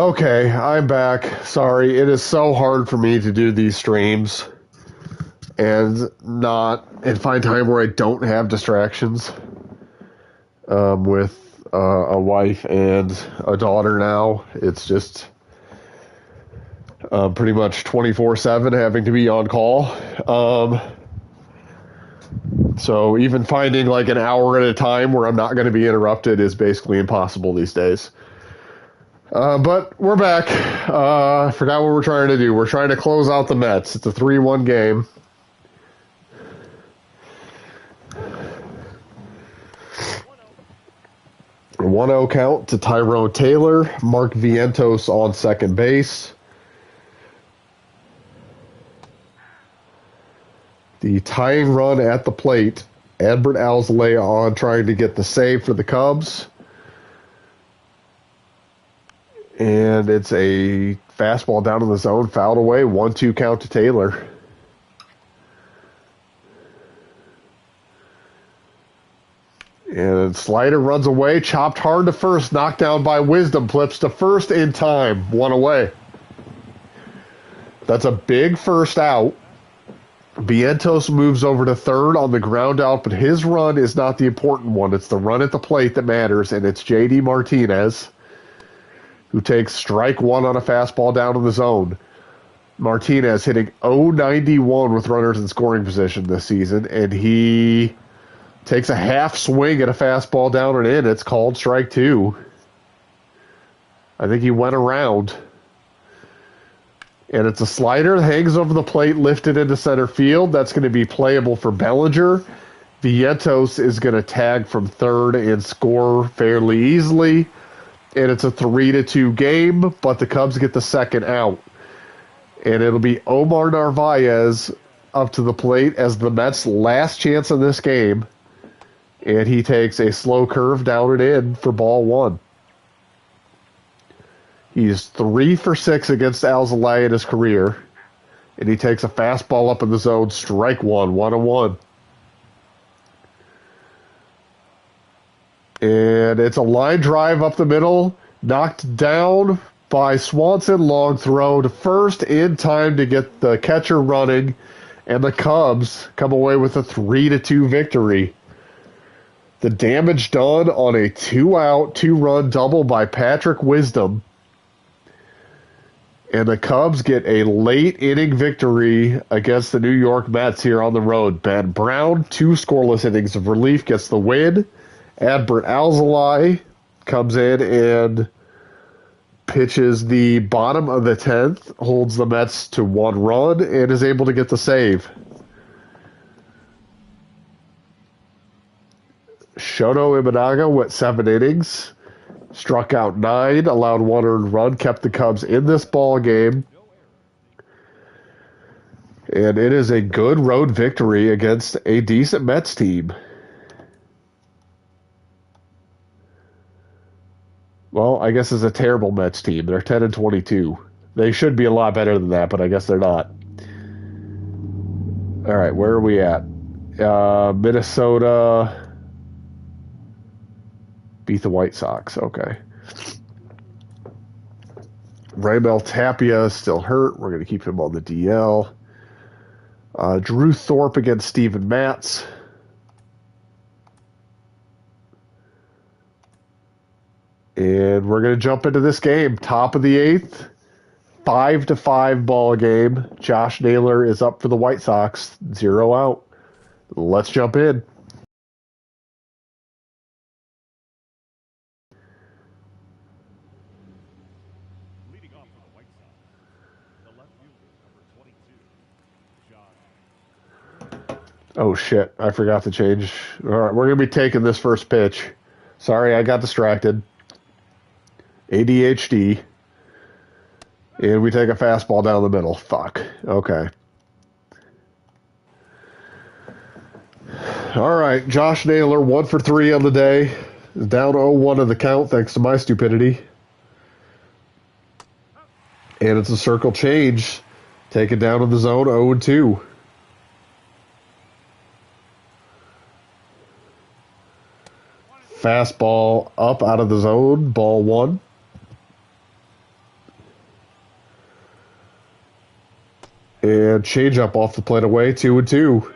Okay, I'm back. Sorry, it is so hard for me to do these streams and find time where I don't have distractions with a wife and a daughter now. It's just pretty much 24/7 having to be on call. So even finding like an hour at a time where I'm not going to be interrupted is basically impossible these days. But we're back. I forgot what we're trying to do. We're trying to close out the Mets. It's a 3-1 game. A 1-0 count to Tyrone Taylor. Mark Vientos on second base. The tying run at the plate. Adbert Alzolay on trying to get the save for the Cubs. And it's a fastball down in the zone, fouled away. 1-2 count to Taylor. And slider runs away, chopped hard to first, knocked down by Wisdom, flips to first in time, 1 away. That's a big first out. Vientos moves over to third on the ground out, but his run is not the important one. It's the run at the plate that matters, and it's J.D. Martinez, who takes strike one on a fastball down in the zone. Martinez hitting .091 with runners in scoring position this season, and he takes a half swing at a fastball down and in. It's called strike two. I think he went around. And it's a slider that hangs over the plate, lifted into center field. That's going to be playable for Bellinger. Vientos is going to tag from third and score fairly easily. And it's a 3-2 game, but the Cubs get the second out. And it'll be Omar Narvaez up to the plate as the Mets' last chance in this game. And he takes a slow curve down and in for ball one. He's 3 for 6 against Alzolay in his career. And he takes a fastball up in the zone, strike one, 1-1. And it's a line drive up the middle, knocked down by Swanson, long throw to first in time to get the catcher running. And the Cubs come away with a 3-2 victory. The damage done on a 2-out, 2-run double by Patrick Wisdom. And the Cubs get a late inning victory against the New York Mets here on the road. Ben Brown, 2 scoreless innings of relief, gets the win. Adbert Alzolay comes in and pitches the bottom of the 10th, holds the Mets to 1 run, and is able to get the save. Shoto Imanaga went 7 innings. Struck out 9, allowed 1 earned run, kept the Cubs in this ball game. And it is a good road victory against a decent Mets team. Well, I guess it's a terrible Mets team. They're 10-22. They should be a lot better than that, but I guess they're not. All right, where are we at? Minnesota beat the White Sox. Okay. Raimel Tapia is still hurt. We're going to keep him on the DL. Drew Thorpe against Steven Matz. And we're going to jump into this game. Top of the 8th. 5-5 ball game. Josh Naylor is up for the White Sox. 0 out. Let's jump in. Oh, shit. I forgot to change. All right, we're going to be taking this first pitch. Sorry, I got distracted. ADHD. And we take a fastball down the middle. Fuck. Okay. All right, Josh Naylor, 1 for 3 on the day. Down 0-1 in the count thanks to my stupidity. And it's a circle change. Take it down in the zone, 0-2. Fastball up out of the zone, ball 1. And changeup off the plate away, 2-2.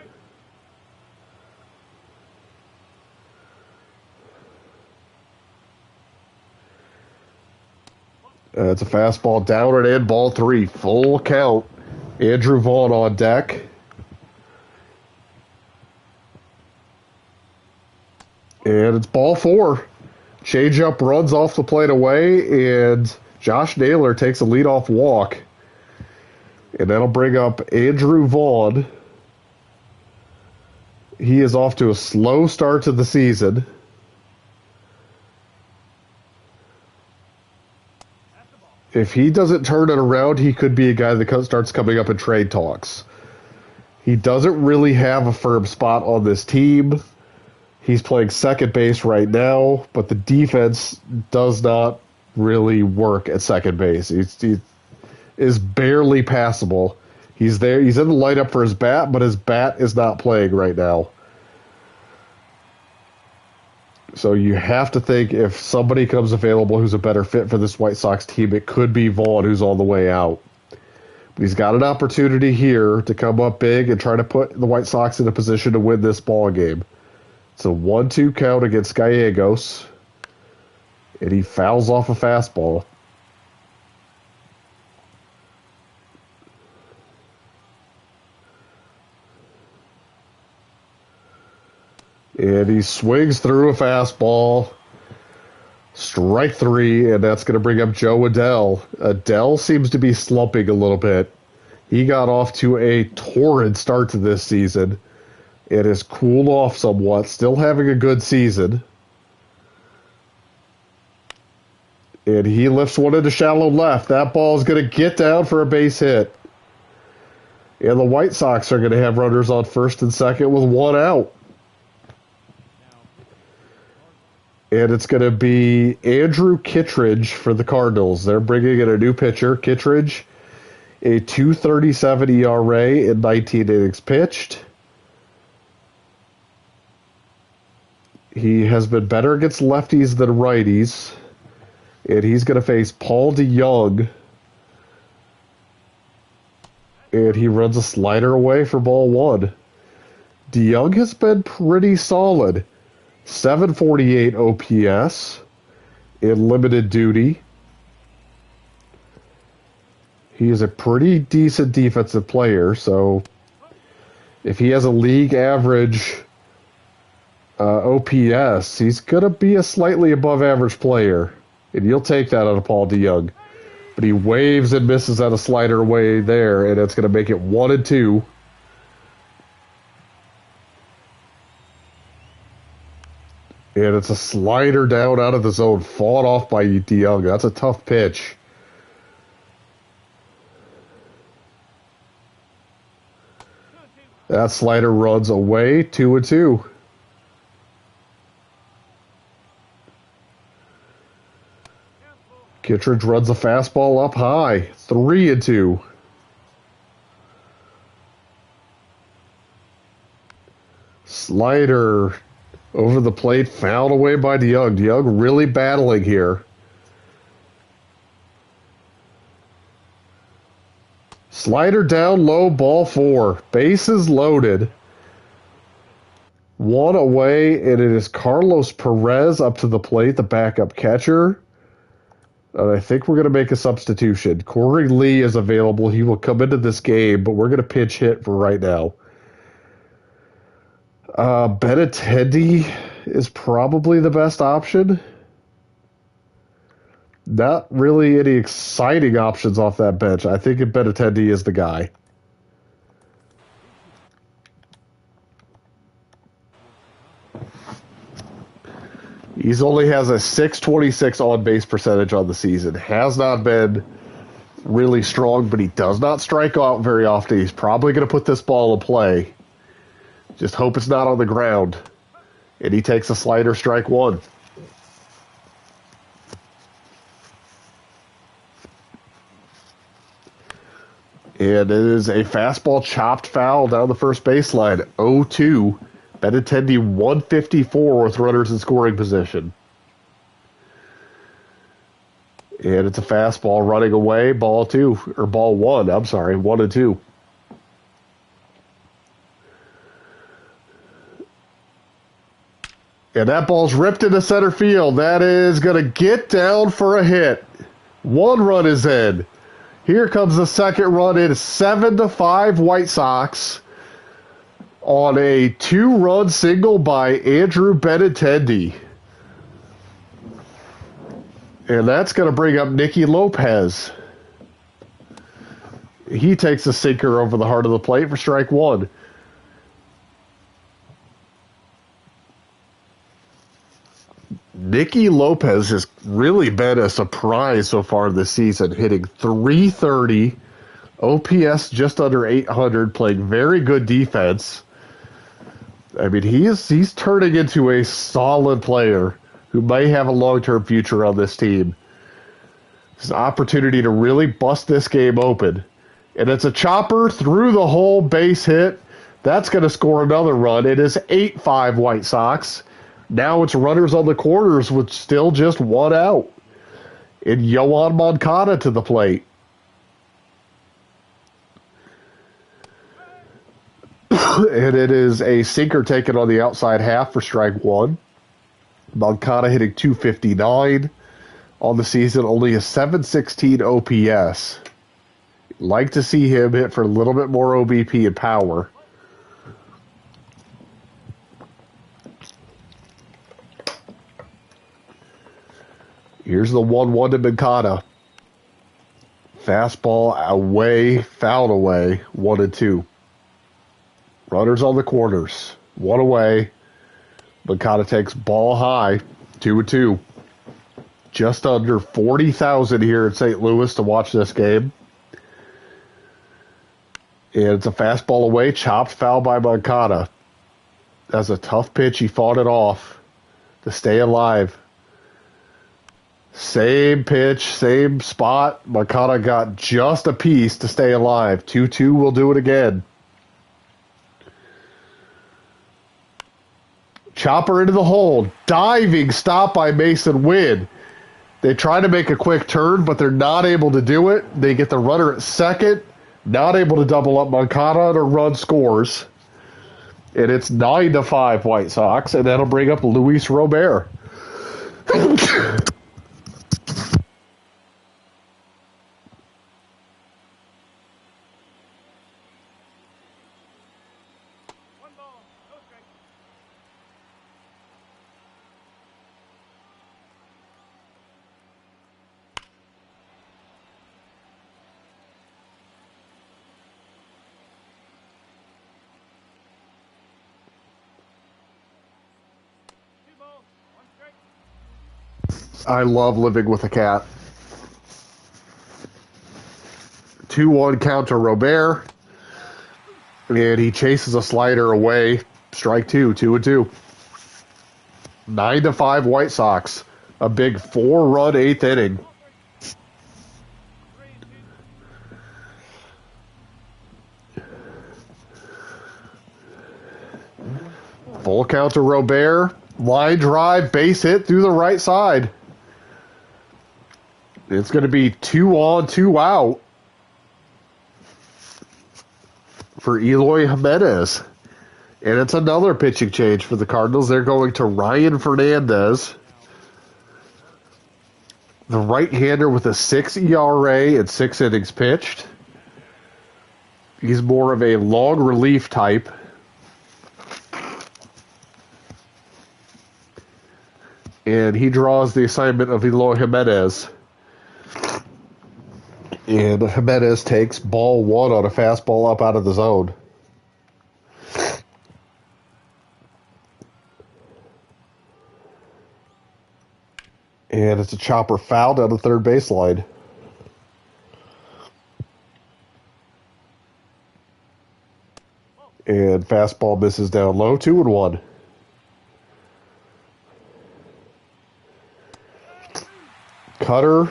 It's a fastball down and in, ball 3, full count. Andrew Vaughn on deck. And it's ball 4. Changeup runs off the plate away, and Josh Naylor takes a leadoff walk. And that'll bring up Andrew Vaughn. He is off to a slow start to the season. If he doesn't turn it around, he could be a guy that starts coming up in trade talks. He doesn't really have a firm spot on this team. He's playing second base right now, but the defense does not really work at second base. He is barely passable. He's there. He's in the lineup for his bat, but his bat is not playing right now. So you have to think if somebody comes available who's a better fit for this White Sox team, it could be Vaughn, who's on the way out. But he's got an opportunity here to come up big and try to put the White Sox in a position to win this ball game. It's a 1-2 count against Gallegos, and he fouls off a fastball. And he swings through a fastball. Strike 3, and that's going to bring up Joe Adell. Adell seems to be slumping a little bit. He got off to a torrid start to this season. It has cooled off somewhat, still having a good season. And he lifts one into shallow left. That ball is going to get down for a base hit. And the White Sox are going to have runners on first and second with 1 out. And it's going to be Andrew Kittredge for the Cardinals. They're bringing in a new pitcher. Kittredge, a 2.37 ERA in 19 innings pitched. He has been better against lefties than righties. And he's going to face Paul DeYoung. And he runs a slider away for ball 1. DeYoung has been pretty solid. 748 OPS in limited duty. He is a pretty decent defensive player, so if he has a league average OPS, he's going to be a slightly above average player, and you'll take that out of Paul DeYoung. But he waves and misses at a slider away there, and it's going to make it 1-2. And it's a slider down out of the zone, fought off by DeYoung. That's a tough pitch. That slider runs away, 2-2. Kittredge runs a fastball up high, 3-2. Slider over the plate, fouled away by DeYoung. DeYoung really battling here. Slider down low, ball 4. Bases loaded. 1 away, and it is Carlos Perez up to the plate, the backup catcher. And I think we're going to make a substitution. Corey Lee is available. He will come into this game, but we're going to pinch hit for right now. Benintendi is probably the best option. Not really any exciting options off that bench. I think Benintendi is the guy. He's only has a 626 on-base percentage on the season. Has not been really strong, but he does not strike out very often. He's probably going to put this ball in play. Just hope it's not on the ground. And he takes a slider, strike 1. And it is a fastball chopped foul down the first baseline. 0-2. Benintendi 154 with runners in scoring position. And it's a fastball running away. Ball 1. I'm sorry, 1-2. And that ball's ripped into center field. That is going to get down for a hit. 1 run is in. Here comes the second run. It is 7-5 White Sox on a 2-run single by Andrew Benintendi. And that's going to bring up Nicky Lopez. He takes a sinker over the heart of the plate for strike 1. Nicky Lopez has really been a surprise so far this season, hitting .330, OPS just under 800, playing very good defense. I mean, he's turning into a solid player who may have a long-term future on this team. It's an opportunity to really bust this game open. And it's a chopper through the hole, base hit. That's going to score another run. It is 8-5 White Sox. Now it's runners on the corners with still just 1 out. And Yoan Moncada to the plate. And it is a sinker taken on the outside half for strike 1. Moncada hitting .259 on the season, only a .716 OPS. Like to see him hit for a little bit more OBP and power. Here's the 1-1 to Moncada. Fastball away, foul away, 1-2. Runners on the corners, 1 away. Moncada takes ball high, 2-2. Just under 40,000 here in St. Louis to watch this game. And it's a fastball away, chopped foul by Moncada. That's a tough pitch. He fought it off to stay alive. Same pitch, same spot. Moncada got just a piece to stay alive. 2-2 will do it again. Chopper into the hole. Diving stop by Mason Wynn. They try to make a quick turn, but they're not able to do it. They get the runner at second. Not able to double up Moncada, and a run scores. And it's 9-5 White Sox, and that'll bring up Luis Robert. I love living with a cat. 2-1 count to Robert. And he chases a slider away. Strike 2, 2-2. 9-5 White Sox. A big 4-run 8th inning. Full count to Robert. Line drive, base hit through the right side. It's going to be 2 on, 2 out for Eloy Jimenez. And it's another pitching change for the Cardinals. They're going to Ryan Fernandez, the right-hander with a 6 ERA and 6 innings pitched. He's more of a long relief type. And he draws the assignment of Eloy Jimenez. And Jimenez takes ball 1 on a fastball up out of the zone. And it's a chopper foul down the third baseline. And fastball misses down low, 2-1. Cutter,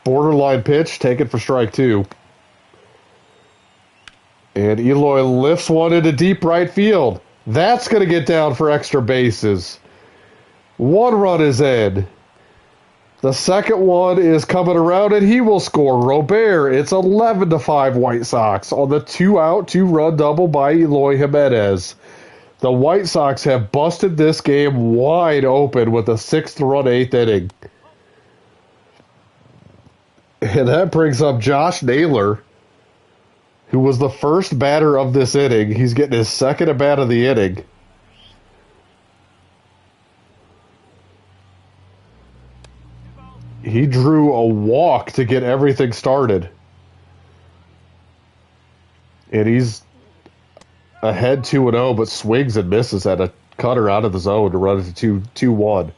borderline pitch, taken for strike 2. And Eloy lifts one into deep right field. That's going to get down for extra bases. 1 run is in. The second one is coming around, and he will score. Robert, it's 11-5 White Sox on the 2-out, 2-run double by Eloy Jimenez. The White Sox have busted this game wide open with a 6th-run 8th inning. And that brings up Josh Naylor, who was the first batter of this inning. He's getting his second at bat of the inning. He drew a walk to get everything started. And he's ahead 2-0, but swings and misses at a cutter out of the zone to run it to 2-1.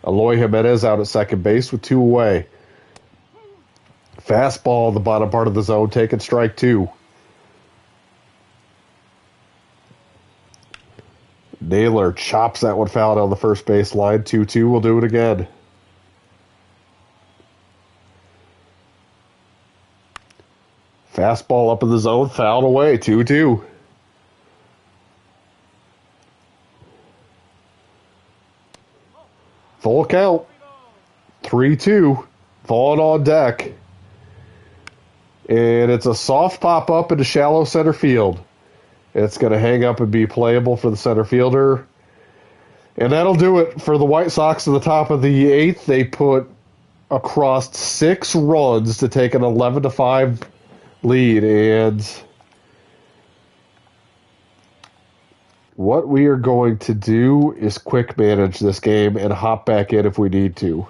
Eloy Jimenez out at second base with 2 away. Fastball in the bottom part of the zone, taking strike 2. Naylor chops that one foul down the first base line. 2-2. We'll do it again. Fastball up in the zone, fouled away. 2-2. Full count. 3-2. Vaughn on deck. And it's a soft pop-up into shallow center field. It's going to hang up and be playable for the center fielder. And that'll do it for the White Sox at the top of the 8th. They put across 6 runs to take an 11-5 lead. And what we are going to do is quick manage this game and hop back in if we need to.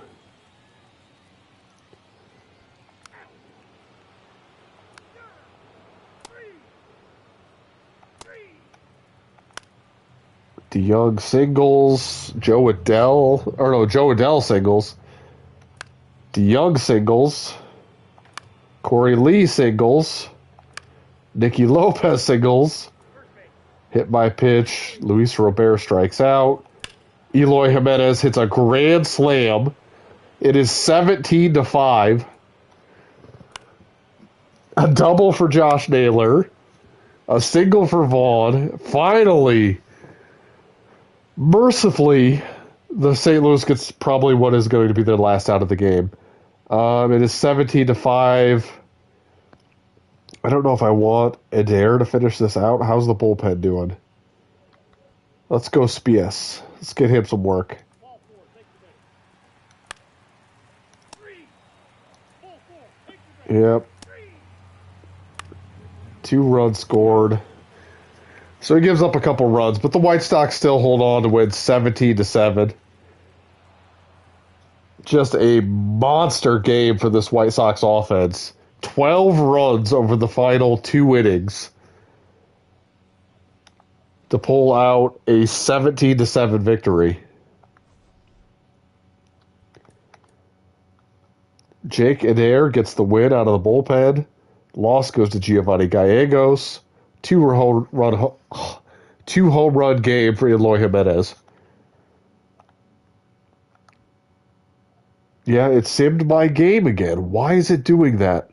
DeYoung singles, Joe Adell singles, DeYoung singles, Corey Lee singles, Nicky Lopez singles, hit by pitch, Luis Robert strikes out, Eloy Jimenez hits a grand slam. It is 17-5. A double for Josh Naylor, a single for Vaughn. Finally, mercifully, the St. Louis gets probably what is going to be their last out of the game. It is 17-5. I don't know if I want Adair to finish this out. How's the bullpen doing? Let's go Spies. Let's get him some work. Yep. 2 runs scored. So he gives up a couple runs, but the White Sox still hold on to win 17-7. Just a monster game for this White Sox offense. 12 runs over the final 2 innings to pull out a 17-7 victory. Jake Adair gets the win out of the bullpen. Loss goes to Giovanni Gallegos. 2 home run game for Eloy Jimenez. Yeah, it simmed my game again. Why is it doing that?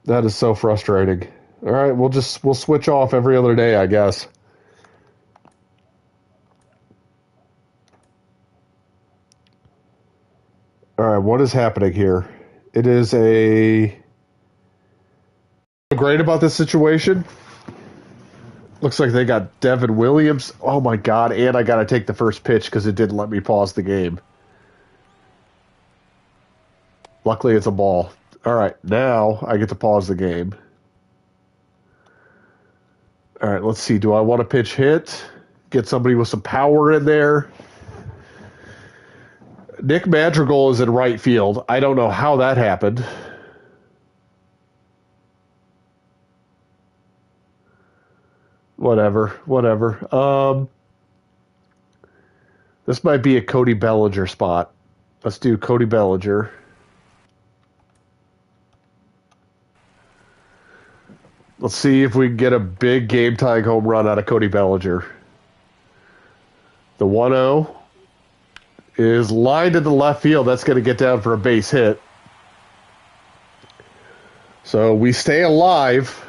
That is so frustrating. All right, we'll switch off every other day, I guess. All right, what is happening here? It is great about this situation. Looks like they got Devin Williams. Oh my God, and I got to take the first pitch because it didn't let me pause the game. Luckily, it's a ball. All right, now I get to pause the game. All right, let's see. Do I want to pitch hit? Get somebody with some power in there? Nick Madrigal is in right field. I don't know how that happened. Whatever. This might be a Cody Bellinger spot. Let's do Cody Bellinger. Let's see if we can get a big game-tying home run out of Cody Bellinger. The 1-0 is lined into left field. That's going to get down for a base hit. So we stay alive.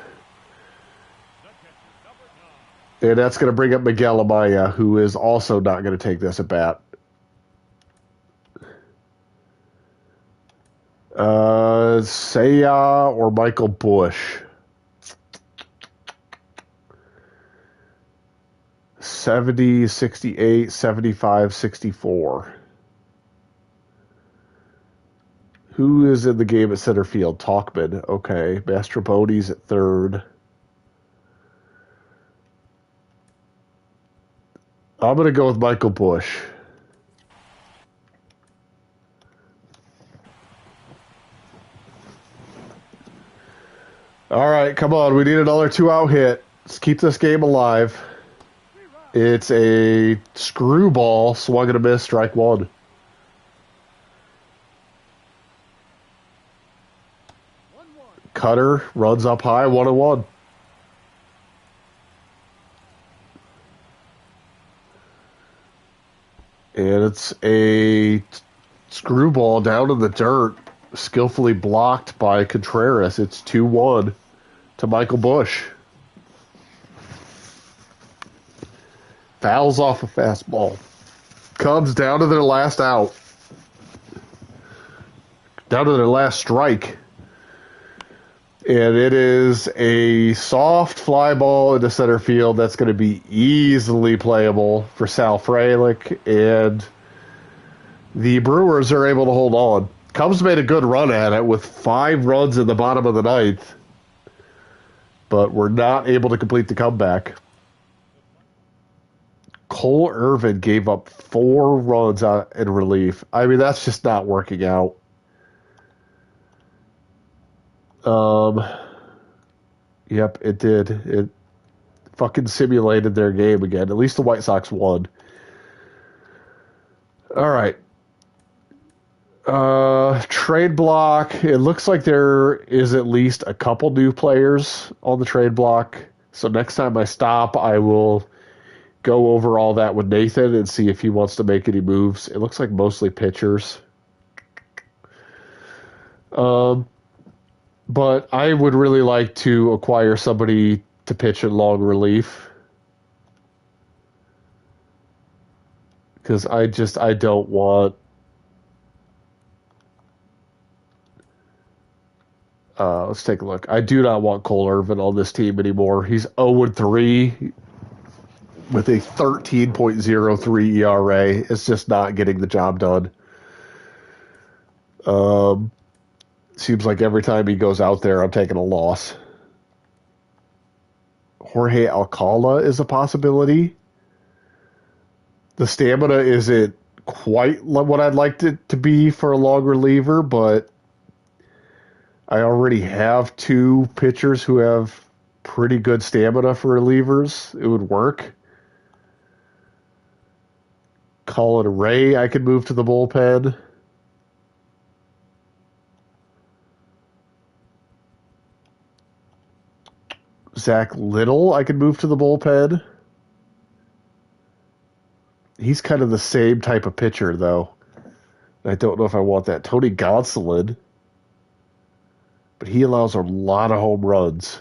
And that's going to bring up Miguel Amaya, who is also not going to take this at bat. Seiya or Michael Bush? 70, 68, 75, 64. Who is in the game at center field? Talkman. Okay. Mastrobonis at third. I'm going to go with Michael Bush. All right, come on. We need another 2-out hit. Let's keep this game alive. It's a screwball, swung and a miss, strike one. Cutter runs up high, 1-1. And it's a screwball down in the dirt, skillfully blocked by Contreras. It's 2-1 to Michael Bush. Fouls off a fastball. Cubs down to their last out. Down to their last strike. And it is a soft fly ball into center field that's going to be easily playable for Sal Frelick, and the Brewers are able to hold on. Cubs made a good run at it with 5 runs in the bottom of the ninth, but were not able to complete the comeback. Cole Irvin gave up 4 runs in relief. I mean, that's just not working out. Yep, it did. It fucking simulated their game again. At least the White Sox won. All right. Trade block. It looks like there is at least a couple new players on the trade block. So next time I stop, I will go over all that with Nathan and see if he wants to make any moves. It looks like mostly pitchers. But I would really like to acquire somebody to pitch in long relief. Because I don't want... let's take a look. I do not want Cole Irvin on this team anymore. He's 0-3 with a 13.03 ERA. It's just not getting the job done. Seems like every time he goes out there, I'm taking a loss. Jorge Alcala is a possibility. The stamina isn't quite what I'd like it to be for a long reliever, but I already have 2 pitchers who have pretty good stamina for relievers. It would work. Colin Ray, I could move to the bullpen. Zach Little, I could move to the bullpen. He's kind of the same type of pitcher, though. I don't know if I want that. Tony Gonsolin, but he allows a lot of home runs.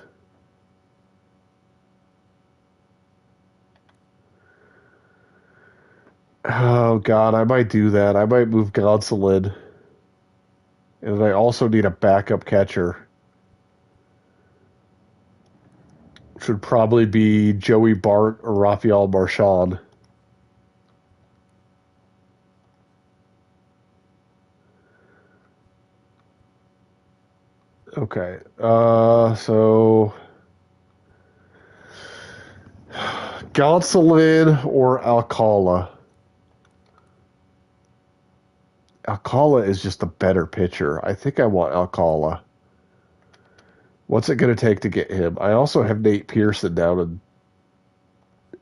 Oh, God, I might do that. I might move Gonsolin. And I also need a backup catcher. Should probably be Joey Bart or Rafael Marchand. Okay. So Gonsolin or Alcala. Alcala is just a better pitcher. I think I want Alcala. What's it going to take to get him? I also have Nate Pearson down, and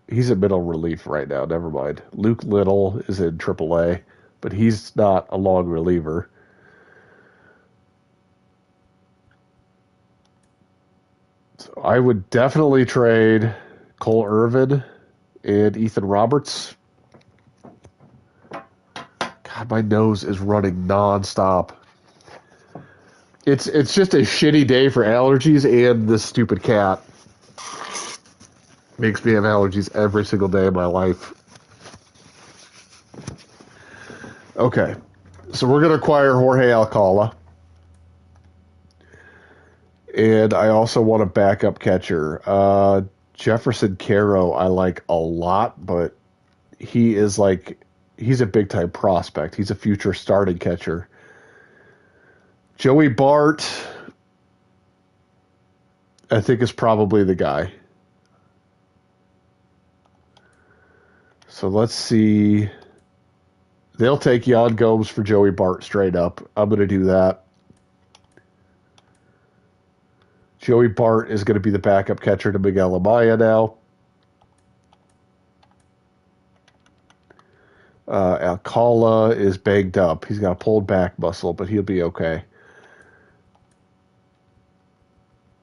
he's in middle relief right now. Never mind. Luke Little is in AAA, but he's not a long reliever. So I would definitely trade Cole Irvin and Ethan Roberts. God, my nose is running nonstop. It's just a shitty day for allergies, and this stupid cat makes me have allergies every single day of my life. Okay, so we're going to acquire Jorge Alcala. And I also want a backup catcher. Jefferson Caro I like a lot, but he's a big time prospect. He's a future starting catcher. Joey Bart, I think, is probably the guy. So let's see. They'll take Yan Gomes for Joey Bart straight up. I'm going to do that. Joey Bart is going to be the backup catcher to Miguel Amaya now. Alcala is banged up. He's got a pulled back muscle, but he'll be okay.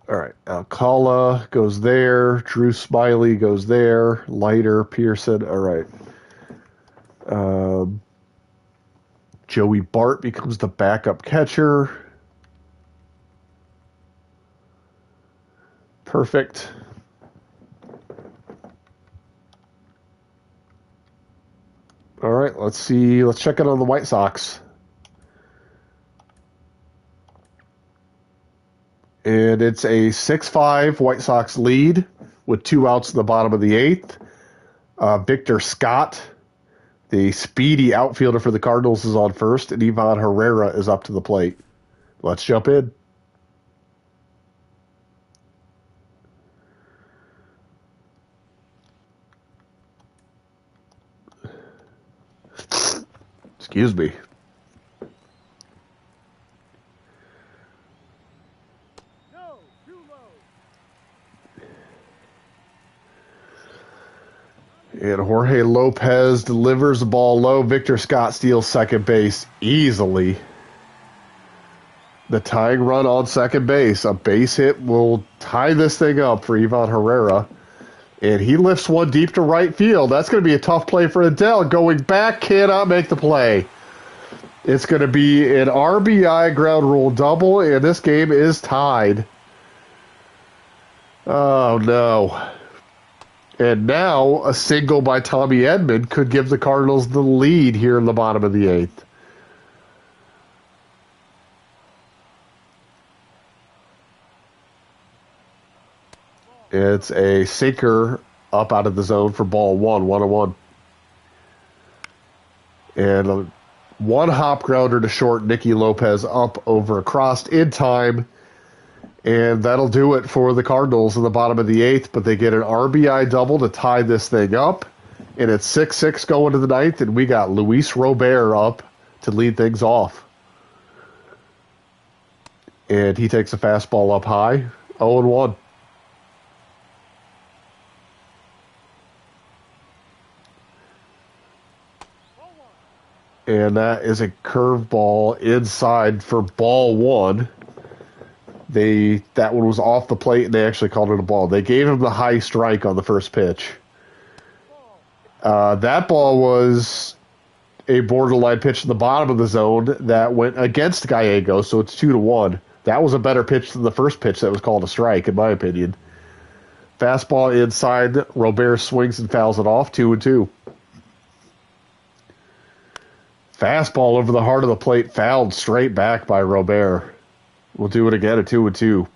All right, Alcala goes there. Drew Smiley goes there. Leiter, Pearson. All right. Joey Bart becomes the backup catcher. Perfect. All right, let's see. Let's check in on the White Sox. And it's a 6-5 White Sox lead with 2 outs in the bottom of the 8th. Victor Scott, the speedy outfielder for the Cardinals, is on first, and Ivan Herrera is up to the plate. Let's jump in. Excuse me. And Jorge Lopez delivers the ball low. Victor Scott steals second base easily. The tying run on second base. A base hit will tie this thing up for Ivan Herrera. And he lifts one deep to right field. That's going to be a tough play for Adele. Going back, cannot make the play. It's going to be an RBI ground rule double, and this game is tied. Oh, no. And now a single by Tommy Edman could give the Cardinals the lead here in the bottom of the 8th. It's a sinker up out of the zone for ball 1-1. And a one hop grounder to short. Nicky Lopez up over across in time. And that'll do it for the Cardinals in the bottom of the 8th, but they get an RBI double to tie this thing up. And it's 6-6 going to the 9th, and we got Luis Robert up to lead things off. And he takes a fastball up high, 0-1. And that is a curveball inside for ball 1. That one was off the plate, and they actually called it a ball. They gave him the high strike on the first pitch. That ball was a borderline pitch in the bottom of the zone that went against Gallegos, so it's 2-1. That was a better pitch than the first pitch that was called a strike, in my opinion. Fastball inside. Robert swings and fouls it off, 2-2. Fastball over the heart of the plate, fouled straight back by Robert. We'll do it again at 2-2.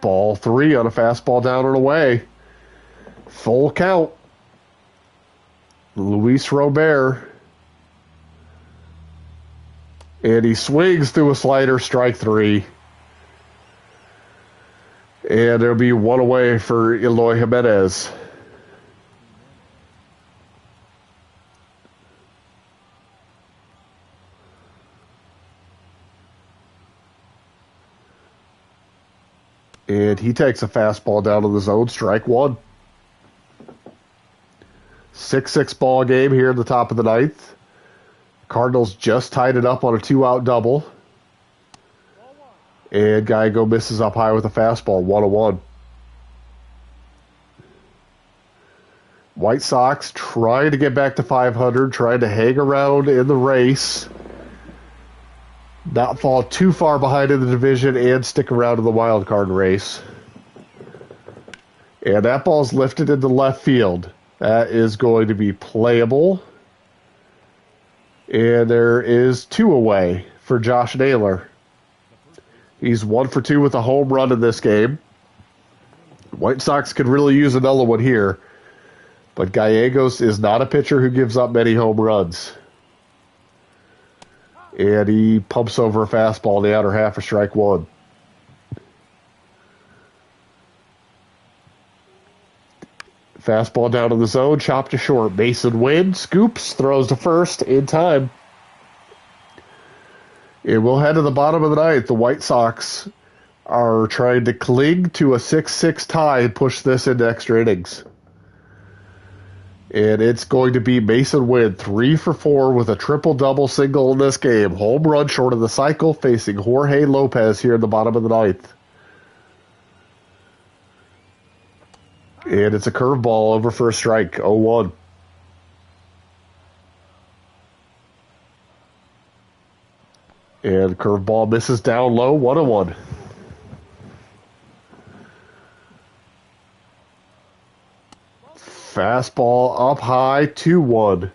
Ball 3 on a fastball down and away. Full count. Luis Robert. And he swings through a slider, strike 3. And there'll be one away for Eloy Jimenez. And he takes a fastball down to the zone, strike 1. 6-6 ball game here at the top of the 9th. Cardinals just tied it up on a 2-out double. And Gallego misses up high with a fastball, 1-1. White Sox trying to get back to 500, trying to hang around in the race. Not fall too far behind in the division and stick around in the wild card race. And that ball's lifted into left field. That is going to be playable. And there is 2 away for Josh Naylor. He's 1 for 2 with a home run in this game. White Sox could really use another one here. But Gallegos is not a pitcher who gives up many home runs. And he pumps over a fastball in the outer half for strike one. Fastball down in the zone, chopped to short. Mason wins, scoops, throws to first in time. And we'll head to the bottom of the ninth. The White Sox are trying to cling to a 6-6 tie and push this into extra innings. And it's going to be Mason Wynn, 3 for 4 with a triple-double single in this game. Home run short of the cycle, facing Jorge Lopez here in the bottom of the ninth. And it's a curveball over for a strike, 0-1. And curveball misses down low, 1-1. Fastball up high, 2-1.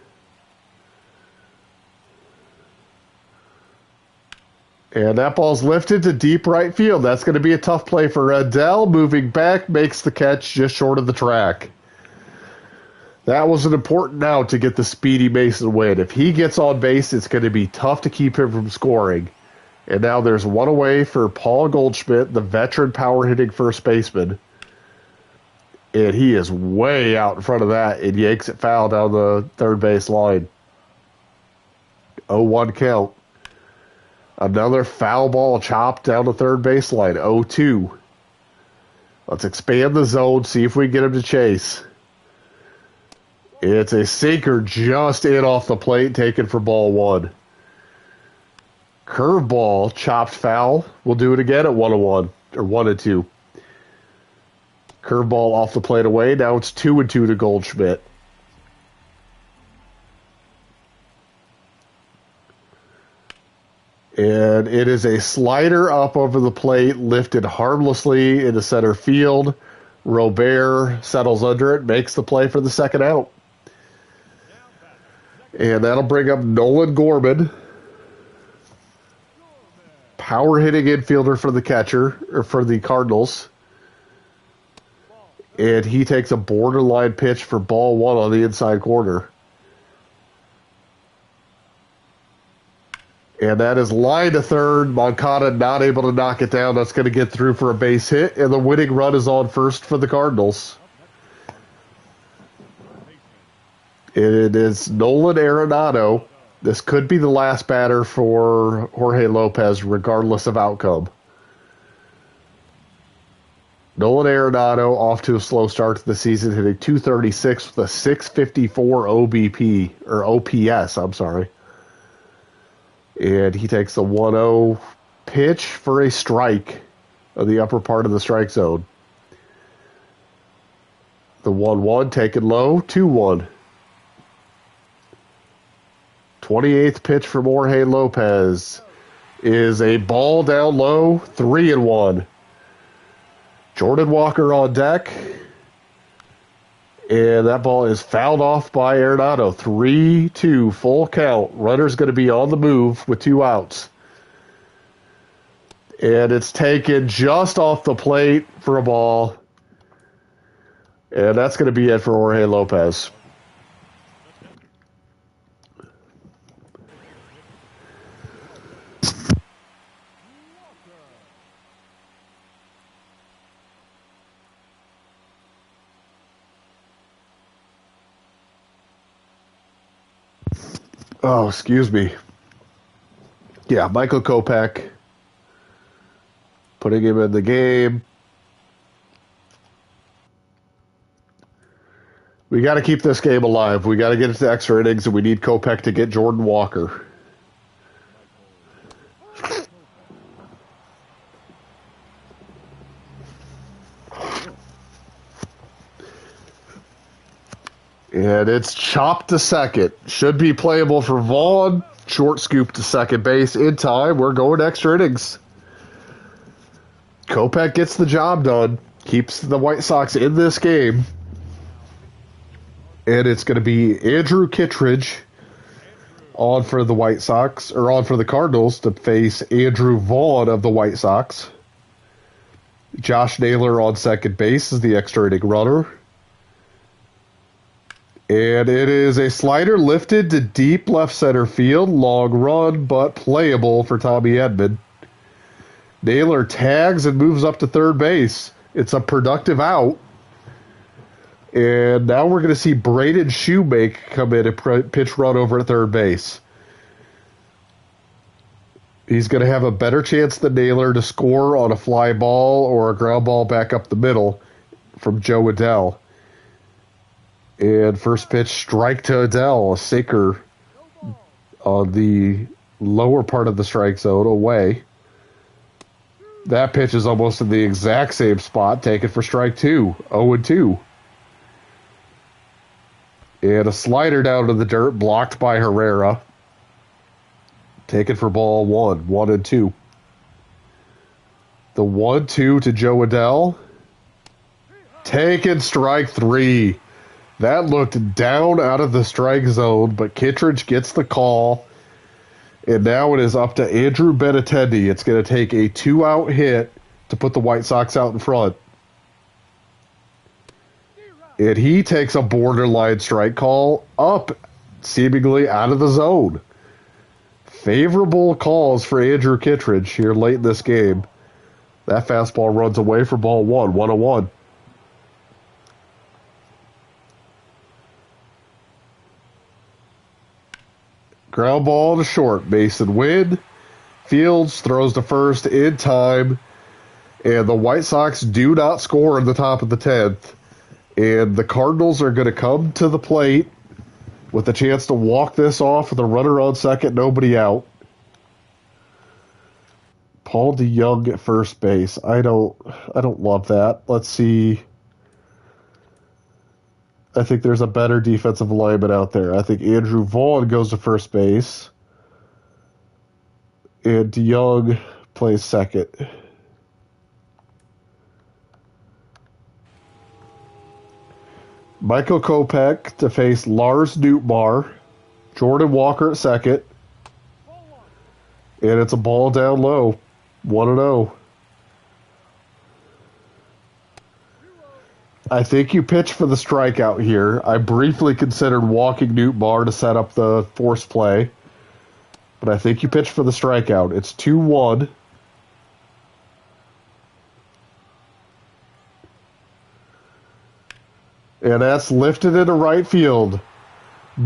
And that ball's lifted to deep right field. That's going to be a tough play for Adele. Moving back, makes the catch just short of the track. That was an important out to get the speedy Mason win. If he gets on base, it's going to be tough to keep him from scoring. And now there's one away for Paul Goldschmidt, the veteran power-hitting first baseman. And he is way out in front of that and yanks it foul down the third base line. 0-1 count. Another foul ball chopped down the third baseline. 0-2. Let's expand the zone, see if we can get him to chase. It's a sinker just in off the plate, taken for ball one. Curveball, chopped foul. We'll do it again at 1-1, or 1-2. Curveball off the plate away. Now it's 2-2 to Goldschmidt. And it is a slider up over the plate, lifted harmlessly into center field. Robert settles under it, makes the play for the second out. And that'll bring up Nolan Gorman, power hitting infielder for the catcher, or for the Cardinals. And he takes a borderline pitch for ball one on the inside corner. And that is line to third. Moncada not able to knock it down. That's going to get through for a base hit. And the winning run is on first for the Cardinals. It is Nolan Arenado. This could be the last batter for Jorge Lopez, regardless of outcome. Nolan Arenado off to a slow start to the season, hitting .236 with a .654 OBP, or OPS, I'm sorry. And he takes the 1-0 pitch for a strike of the upper part of the strike zone. The 1-1 taken low, 2-1. 28th pitch from Jorge Lopez is a ball down low, 3-1. Jordan Walker on deck. And that ball is fouled off by Arenado. 3-2, full count. Runner's going to be on the move with 2 outs. And it's taken just off the plate for a ball. And that's going to be it for Jorge Lopez. Oh, excuse me. Yeah, Michael Kopech. Putting him in the game. We got to keep this game alive. We got to get it to extra innings, and we need Kopech to get Jordan Walker. And it's chopped to second. Should be playable for Vaughn. Short scoop to second base in time. We're going extra innings. Kopech gets the job done. Keeps the White Sox in this game. And it's going to be Andrew Kittredge On for the White Sox, or on for the Cardinals to face Andrew Vaughn of the White Sox. Josh Naylor on second base is the extra inning runner. And it is a slider lifted to deep left center field. Long run, but playable for Tommy Edman. Naylor tags and moves up to third base. It's a productive out. And now we're going to see Braden Shoemake come in and pitch run over at third base. He's going to have a better chance than Naylor to score on a fly ball or a ground ball back up the middle from Joe Adell. And first pitch, strike to Adell, a sinker on the lower part of the strike zone away. That pitch is almost in the exact same spot, taken for strike 2, 0-2. And a slider down to the dirt, blocked by Herrera. Taken for ball 1, 1-2. The 1-2 to Joe Adell. Taken strike 3. That looked down out of the strike zone, but Kittredge gets the call. And now it is up to Andrew Benintendi. It's going to take a 2-out hit to put the White Sox out in front. And he takes a borderline strike call up, seemingly out of the zone. Favorable calls for Andrew Kittredge here late in this game. That fastball runs away for ball 1, 1-1. Ground ball to short. Mason Wynn. Fields throws to first in time. And the White Sox do not score in the top of the 10th. And the Cardinals are going to come to the plate with a chance to walk this off with a runner on second, nobody out. Paul DeYoung at first base. I don't love that. Let's see. I think there's a better defensive alignment out there. I think Andrew Vaughn goes to first base. And DeYoung plays second. Michael Kopech to face Lars Nootbaar. Jordan Walker at second. And it's a ball down low. 1-0. I think you pitch for the strikeout here. I briefly considered walking Nootbaar to set up the force play. But I think you pitch for the strikeout. It's 2-1. And that's lifted into right field.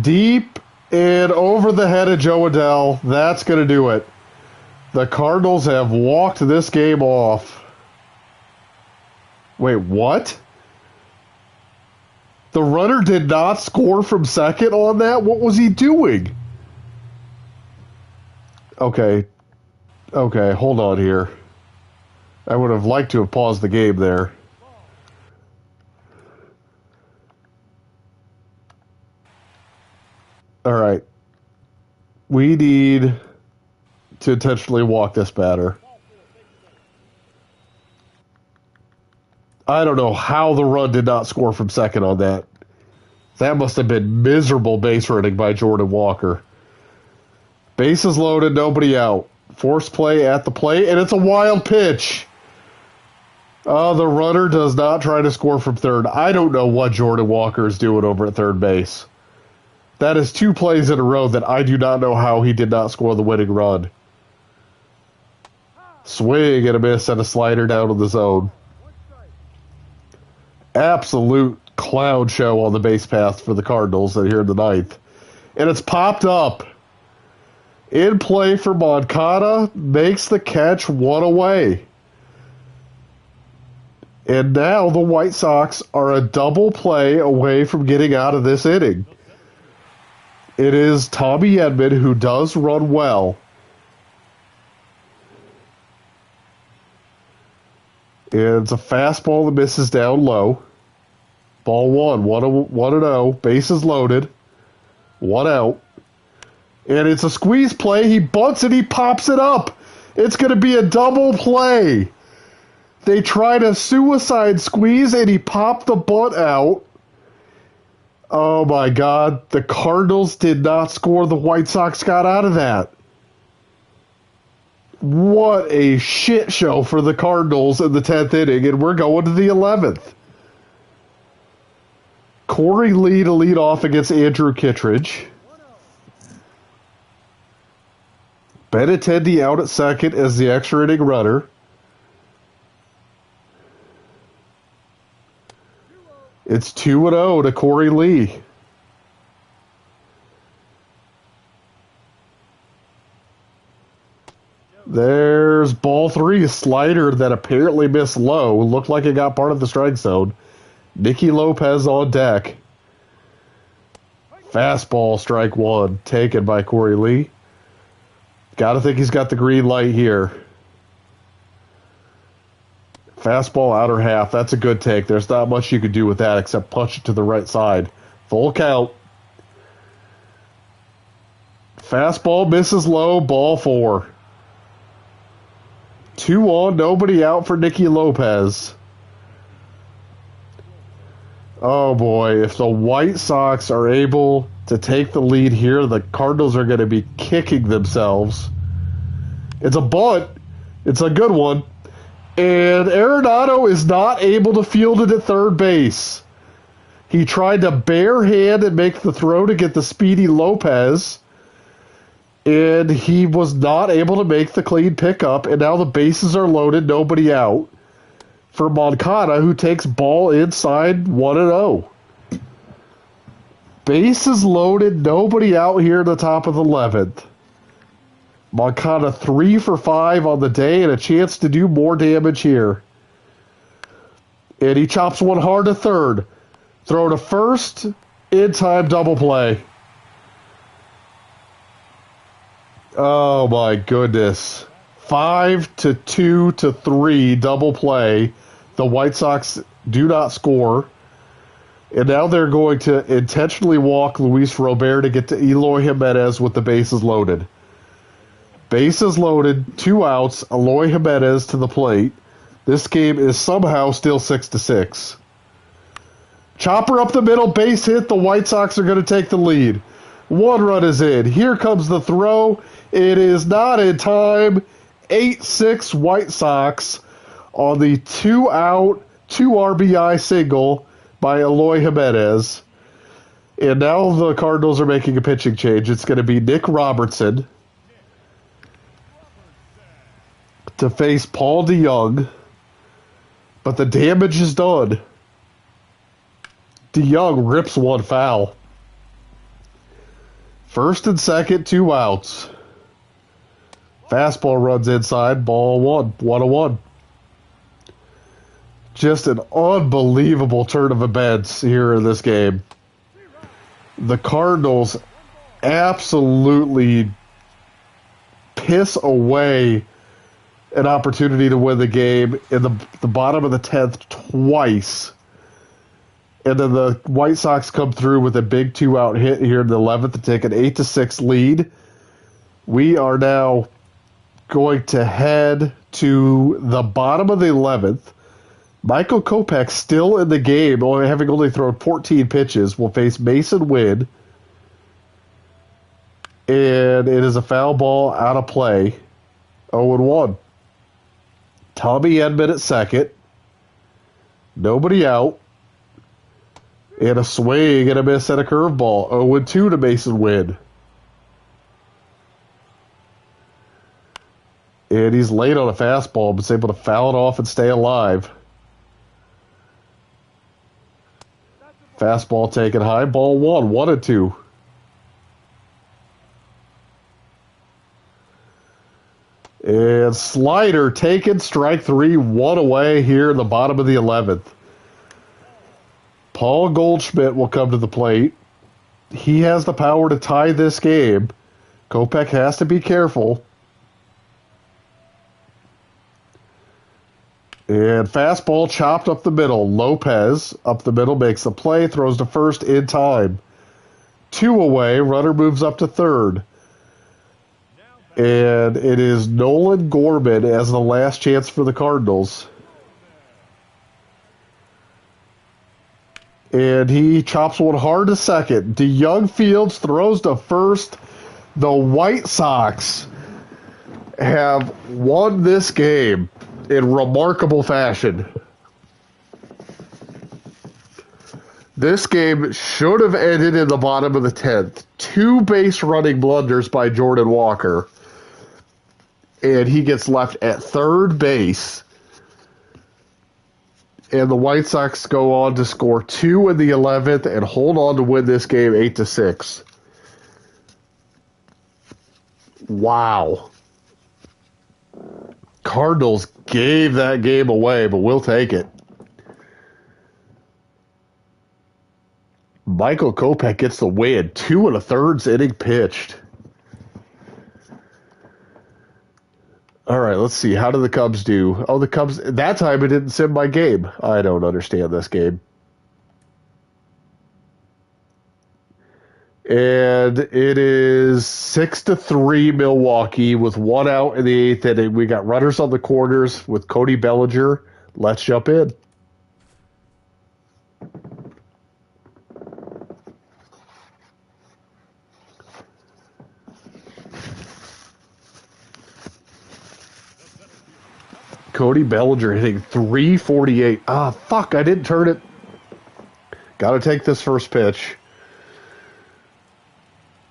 Deep and over the head of Joe Adell. That's going to do it. The Cardinals have walked this game off. Wait, what? The runner did not score from second on that? What was he doing? Okay, hold on here. I would have liked to have paused the game there. All right. We need to intentionally walk this batter. I don't know how the run did not score from second on that. That must have been miserable base running by Jordan Walker. Bases loaded, nobody out. Force play at the plate, and it's a wild pitch. The runner does not try to score from third. I don't know what Jordan Walker is doing over at third base. That is 2 plays in a row that I do not know how he did not score the winning run. Swing and a miss and a slider down to the zone. Absolute clown show on the base path for the Cardinals here in the 9th. And it's popped up. In play for Moncada, makes the catch, 1 away. And now the White Sox are a double play away from getting out of this inning. It is Tommy Edman, who does run well. And it's a fastball that misses down low. Ball 1, 1-0, bases loaded, 1 out. And it's a squeeze play. He bunts it, he pops it up. It's going to be a double play. They tried a suicide squeeze, and he popped the bunt out. Oh my God. The Cardinals did not score. The White Sox got out of that. What a shit show for the Cardinals in the 10th inning, and we're going to the 11th. Corey Lee to lead off against Andrew Kittredge. Benintendi out at second as the extra inning runner. It's 2-0 to Corey Lee. There's ball three, a slider that apparently missed low. Looked like it got part of the strike zone. Nicky Lopez on deck. Fastball, strike one, taken by Corey Lee. Gotta think he's got the green light here. Fastball, outer half. That's a good take. There's not much you can do with that except punch it to the right side. Full count. Fastball misses low, ball four. 2 on, nobody out for Nicky Lopez. Oh boy, if the White Sox are able to take the lead here, the Cardinals are going to be kicking themselves. It's a bunt. It's a good one. And Arenado is not able to field it at third base. He tried to bare hand and make the throw to get the speedy Lopez, and he was not able to make the clean pickup, and now the bases are loaded, nobody out for Moncada, who takes ball inside 1-0. Bases loaded, nobody out here at the top of the 11th. Moncada 3 for 5 on the day and a chance to do more damage here. And he chops one hard to third. Throw to first, in time double play. Oh my goodness. 5-2-3 double play. The White Sox do not score. And now they're going to intentionally walk Luis Robert to get to Eloy Jimenez with the bases loaded. Bases loaded, 2 outs, Eloy Jimenez to the plate. This game is somehow still 6-6. Chopper up the middle, base hit. The White Sox are going to take the lead. 1 run is in. Here comes the throw. It is not in time. 8-6 White Sox on the 2-out, 2 RBI single by Eloy Jimenez. And now the Cardinals are making a pitching change. It's going to be Nick Robertson to face Paul DeYoung. But the damage is done. DeYoung rips one foul. First and second, 2 outs. Fastball runs inside, ball 1, 1-1. Just an unbelievable turn of events here in this game. The Cardinals absolutely piss away an opportunity to win the game in the bottom of the 10th twice. And then the White Sox come through with a big 2-out hit here in the 11th to take an 8-6 lead. We are now going to head to the bottom of the 11th. Michael Kopech still in the game, having only thrown 14 pitches, will face Mason Wynn. And it is a foul ball out of play. 0-1. Tommy Edman at second. Nobody out. And a swing and a miss at a curveball. 0-2 to Mason Wynn. And he's late on a fastball, but is able to foul it off and stay alive. Fastball taken high. Ball 1, 1-2. And slider taken. Strike 3, 1 away here in the bottom of the 11th. Paul Goldschmidt will come to the plate. He has the power to tie this game. Kopech has to be careful. And fastball chopped up the middle. Lopez up the middle makes the play, throws to first in time. 2 away, runner moves up to third. And it is Nolan Gorman as the last chance for the Cardinals. And he chops one hard to second. DeYoung Fields throws to first. The White Sox have won this game in remarkable fashion. This game should have ended in the bottom of the 10th. 2 base running blunders by Jordan Walker. And he gets left at third base. And the White Sox go on to score 2 in the 11th and hold on to win this game 8-6. Wow. Cardinals gave that game away, but we'll take it. Michael Kopech gets the win. 2 1/3 inning pitched. All right, let's see. How did the Cubs do? Oh, the Cubs, that time it didn't sim my game. I don't understand this game. And it is 6-3 Milwaukee with 1 out in the 8th inning. We got runners on the corners with Cody Bellinger. Let's jump in. Cody Bellinger hitting .348. Ah, fuck, I didn't turn it. Got to take this first pitch.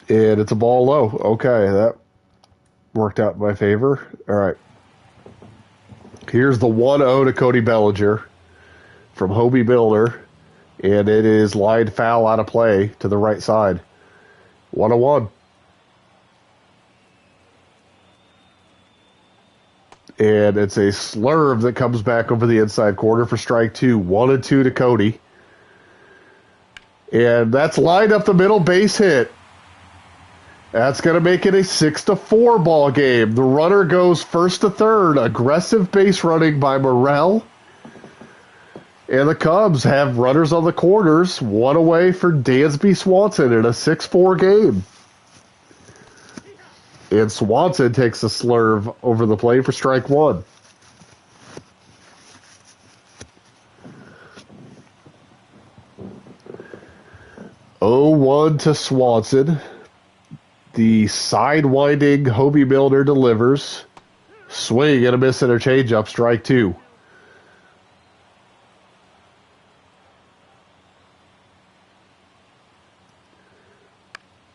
And it's a ball low. Okay, that worked out in my favor. All right. Here's the 1-0 to Cody Bellinger from Hobie Builder. And it is lined foul out of play to the right side. 1-1. And it's a slurve that comes back over the inside corner for strike 2. 1-2 to Cody. And that's lined up the middle, base hit. That's going to make it a 6-4 ball game. The runner goes first to third. Aggressive base running by Morrell. And the Cubs have runners on the corners. 1 away for Dansby Swanson in a 6-4 game. And Swanson takes a slurve over the plate for strike 1. Oh, 1 to Swanson. The side-winding Hobie Builder delivers. Swing and a miss and a changeup, strike 2.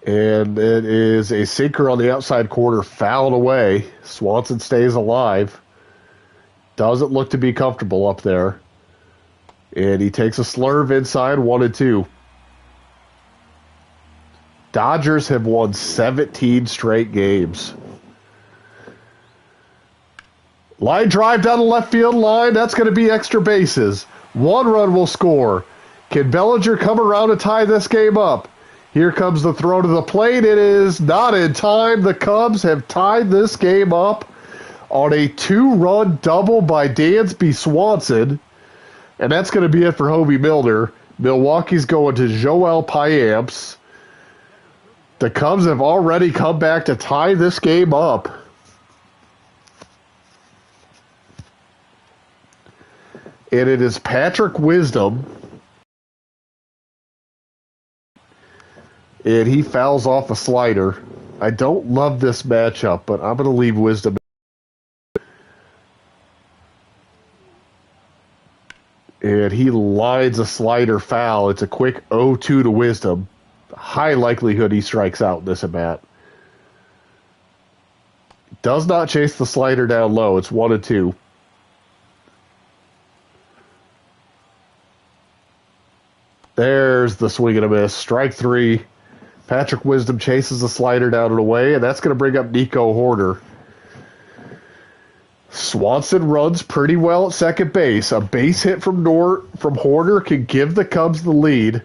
And it is a sinker on the outside corner, fouled away. Swanson stays alive. Doesn't look to be comfortable up there. And he takes a slurve inside, 1-2. Dodgers have won 17 straight games. Line drive down the left field line. That's going to be extra bases. 1 run will score. Can Bellinger come around and tie this game up? Here comes the throw to the plate. It is not in time. The Cubs have tied this game up on a 2-run double by Dansby Swanson. And that's going to be it for Hobie Builder. Milwaukee's going to Joel Payamps. The Cubs have already come back to tie this game up. And it is Patrick Wisdom. And he fouls off a slider. I don't love this matchup, but I'm going to leave Wisdom. And he lines a slider foul. It's a quick 0-2 to Wisdom. High likelihood he strikes out in this at bat. Does not chase the slider down low. It's 1-2. There's the swing and a miss. Strike 3. Patrick Wisdom chases the slider down and away, and that's going to bring up Nico Hoerner. Swanson runs pretty well at second base. A base hit from Hoerner can give the Cubs the lead.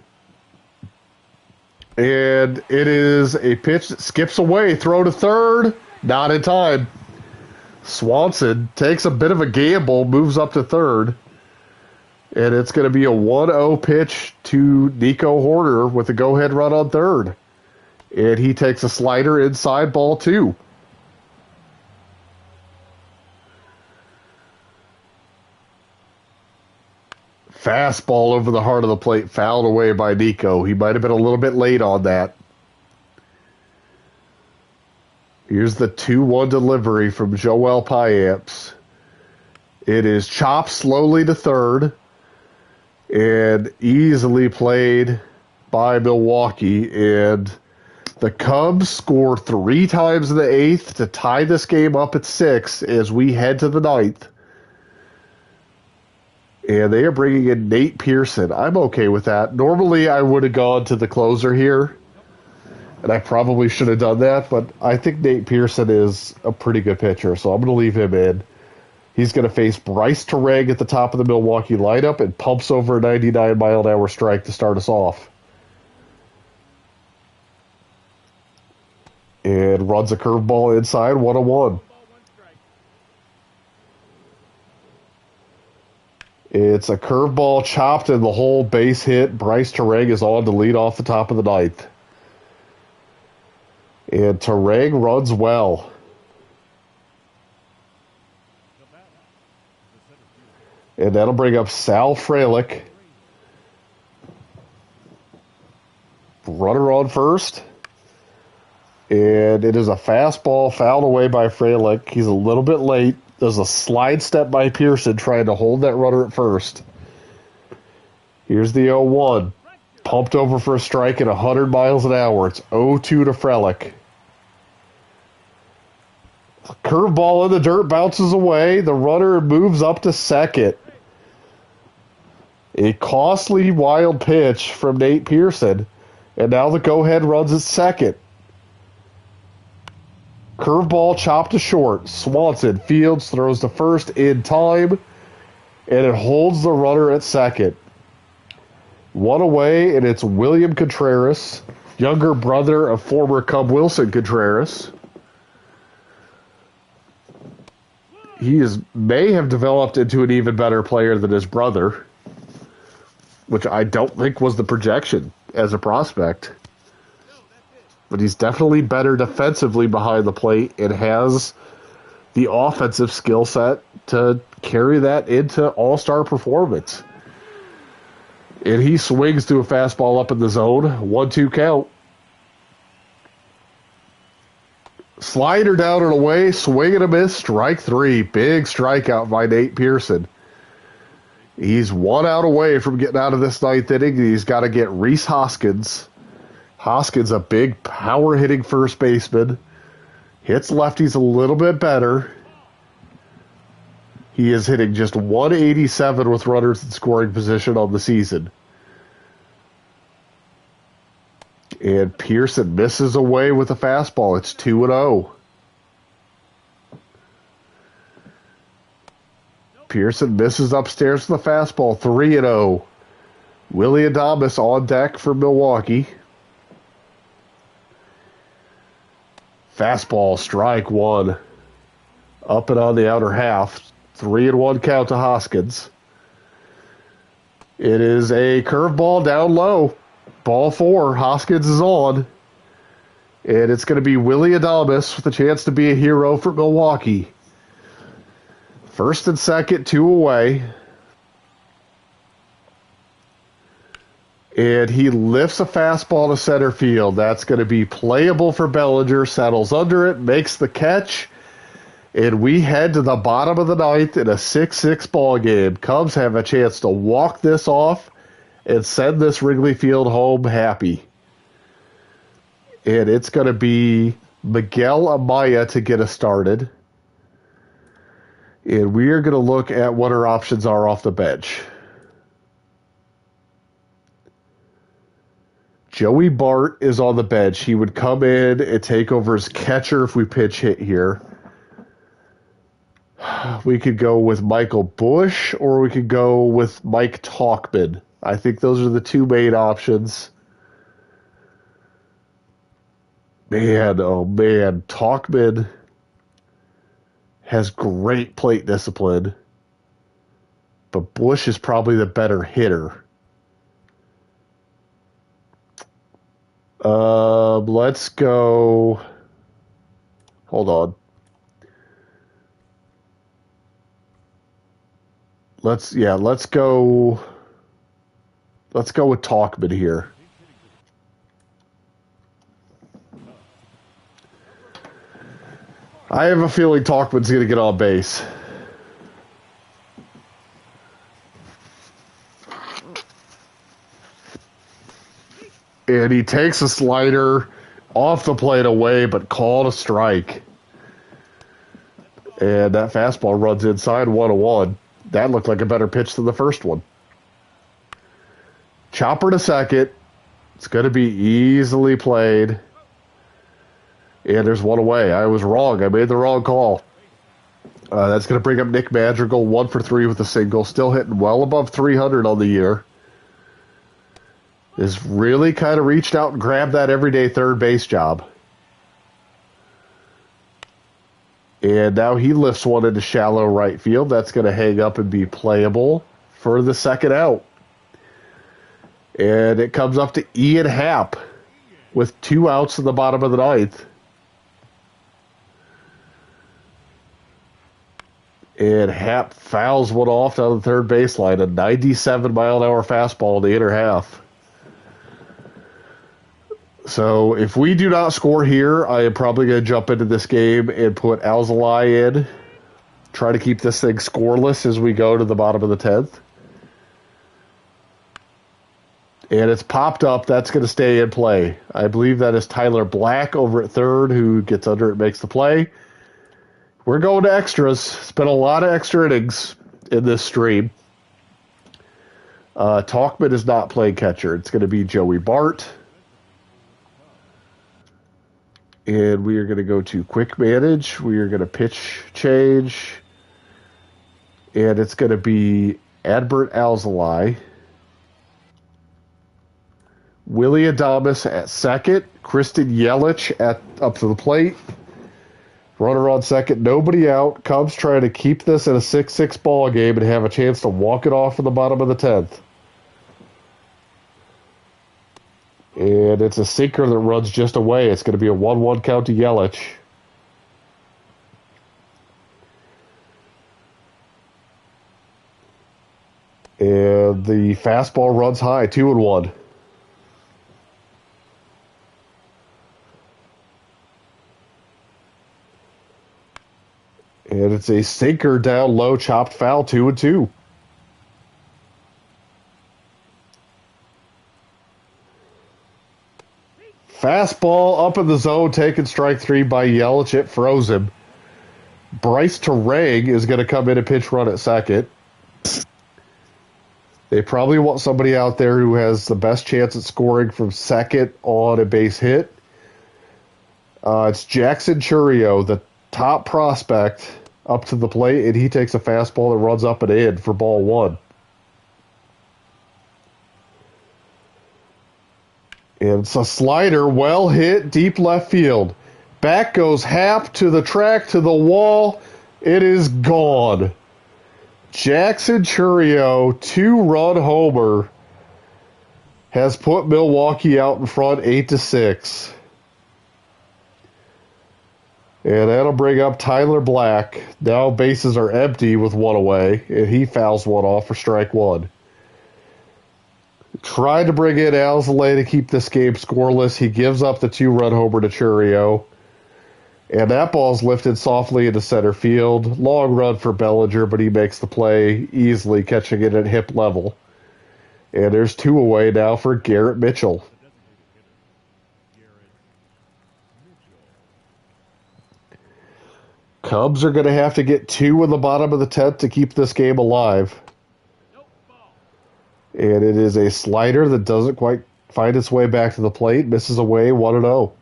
And it is a pitch that skips away. Throw to third. Not in time. Swanson takes a bit of a gamble, moves up to third. And it's going to be a 1-0 pitch to Nico Hoerner with a go-ahead run on third. And he takes a slider inside, ball 2. Fastball over the heart of the plate, fouled away by Nico. He might have been a little bit late on that. Here's the 2-1 delivery from Joel Payamps. It is chopped slowly to third and easily played by Milwaukee. And the Cubs score 3 times in the 8th to tie this game up at 6 as we head to the 9th. And they are bringing in Nate Pearson. I'm okay with that. Normally, I would have gone to the closer here, and I probably should have done that, but I think Nate Pearson is a pretty good pitcher, so I'm going to leave him in. He's going to face Bryce Terang at the top of the Milwaukee lineup and pumps over a 99-mile-an-hour strike to start us off. And runs a curveball inside, 1-1. It's a curveball chopped in the hole, base hit. Bryce Terang is on to lead off the top of the 9th. And Terang runs well. And that'll bring up Sal Frelick. Runner on first. And it is a fastball fouled away by Frelick. He's a little bit late. There's a slide step by Pearson trying to hold that runner at first. Here's the 0-1. Pumped over for a strike at 100 miles an hour. It's 0-2 to Frelick. Curveball in the dirt bounces away. The runner moves up to second. A costly wild pitch from Nate Pearson. And now the go-ahead runs at second. Curveball chopped to short. Swanson fields, throws to first in time, and it holds the runner at second. One away, and it's William Contreras, younger brother of former Cub Wilson Contreras. He may have developed into an even better player than his brother, which I don't think was the projection as a prospect. But he's definitely better defensively behind the plate and has the offensive skill set to carry that into all-star performance. And he swings to a fastball up in the zone. 1-2 count. Slider down and away. Swing and a miss. Strike 3. Big strikeout by Nate Pearson. He's 1 out away from getting out of this 9th inning. He's got to get Rhys Hoskins. Hoskins, a big power-hitting first baseman. Hits lefties a little bit better. He is hitting just 187 with runners in scoring position on the season. And Pearson misses away with a fastball. It's 2-0. Pearson misses upstairs with a fastball. 3-0. Willie Adames on deck for Milwaukee. Fastball, strike 1. Up and on the outer half. 3-1 count to Hoskins. It is a curveball down low. Ball 4. Hoskins is on. And it's going to be Willie Adames with a chance to be a hero for Milwaukee. First and second, 2 away. And he lifts a fastball to center field. That's going to be playable for Bellinger. Settles under it, makes the catch. And we head to the bottom of the 9th in a 6-6 ball game. Cubs have a chance to walk this off and send this Wrigley Field home happy. And it's going to be Miguel Amaya to get us started. And we are going to look at what our options are off the bench. Joey Bart is on the bench. He would come in and take over as catcher if we pitch hit here. We could go with Michael Bush or we could go with Mike Talkman. I think those are the 2 main options. Man, oh man, Talkman has great plate discipline, but Bush is probably the better hitter. Let's go. Hold on. Let's go Let's go with Talkman here. I have a feeling Talkman's going to get on base. And he takes a slider off the plate away, but called a strike. And that fastball runs inside 1-1. That looked like a better pitch than the first one. Chopper to second. It's going to be easily played. And there's one away. I was wrong. I made the wrong call. That's going to bring up Nick Madrigal, 1 for 3 with a single. Still hitting well above 300 on the year. Has really kind of reached out and grabbed that everyday third base job. And now he lifts one into shallow right field. That's going to hang up and be playable for the second out. And it comes up to Ian Happ with 2 outs in the bottom of the ninth. And Happ fouls one off down the third baseline, a 97-mile-an-hour fastball in the inner half. So if we do not score here, I am probably going to jump into this game and put Alzolay in. Try to keep this thing scoreless as we go to the bottom of the 10th. And it's popped up. That's going to stay in play. I believe that is Tyler Black over at third who gets under it and makes the play. We're going to extras. It's been a lot of extra innings in this stream. Talkman is not playing catcher. It's going to be Joey Bart. And we are going to go to quick manage. We are going to pitch change. And it's going to be Adbert Alzolay. Willie Adames at second. Kristen Yelich up to the plate. Runner on second. Nobody out. Cubs trying to keep this in a 6-6 ball game and have a chance to walk it off in the bottom of the 10th. And it's a sinker that runs just away. It's going to be a 1-1 count to Yelich. And the fastball runs high, 2-1. And it's a sinker down low, chopped foul, 2-2. Fastball up in the zone, taking strike 3 by Yelich. It froze him. Bryce Terang is going to come in and pitch run at second. They probably want somebody out there who has the best chance at scoring from second on a base hit. It's Jackson Churio, the top prospect, up to the plate, and he takes a fastball that runs up and in for ball 1. And it's a slider, well hit, deep left field. Back goes Happ to the track, to the wall. It is gone. Jackson Churio, 2-run homer, has put Milwaukee out in front 8-6. And that'll bring up Tyler Black. Now bases are empty with one away, and he fouls one off for strike 1. Tried to bring in Alzolay to keep this game scoreless. He gives up the 2-run homer to Churio. And that ball's lifted softly into center field. Long run for Bellinger, but he makes the play easily, catching it at hip level. And there's 2 away now for Garrett Mitchell. Cubs are going to have to get 2 in the bottom of the 10th to keep this game alive. And it is a slider that doesn't quite find its way back to the plate. Misses away 1-0.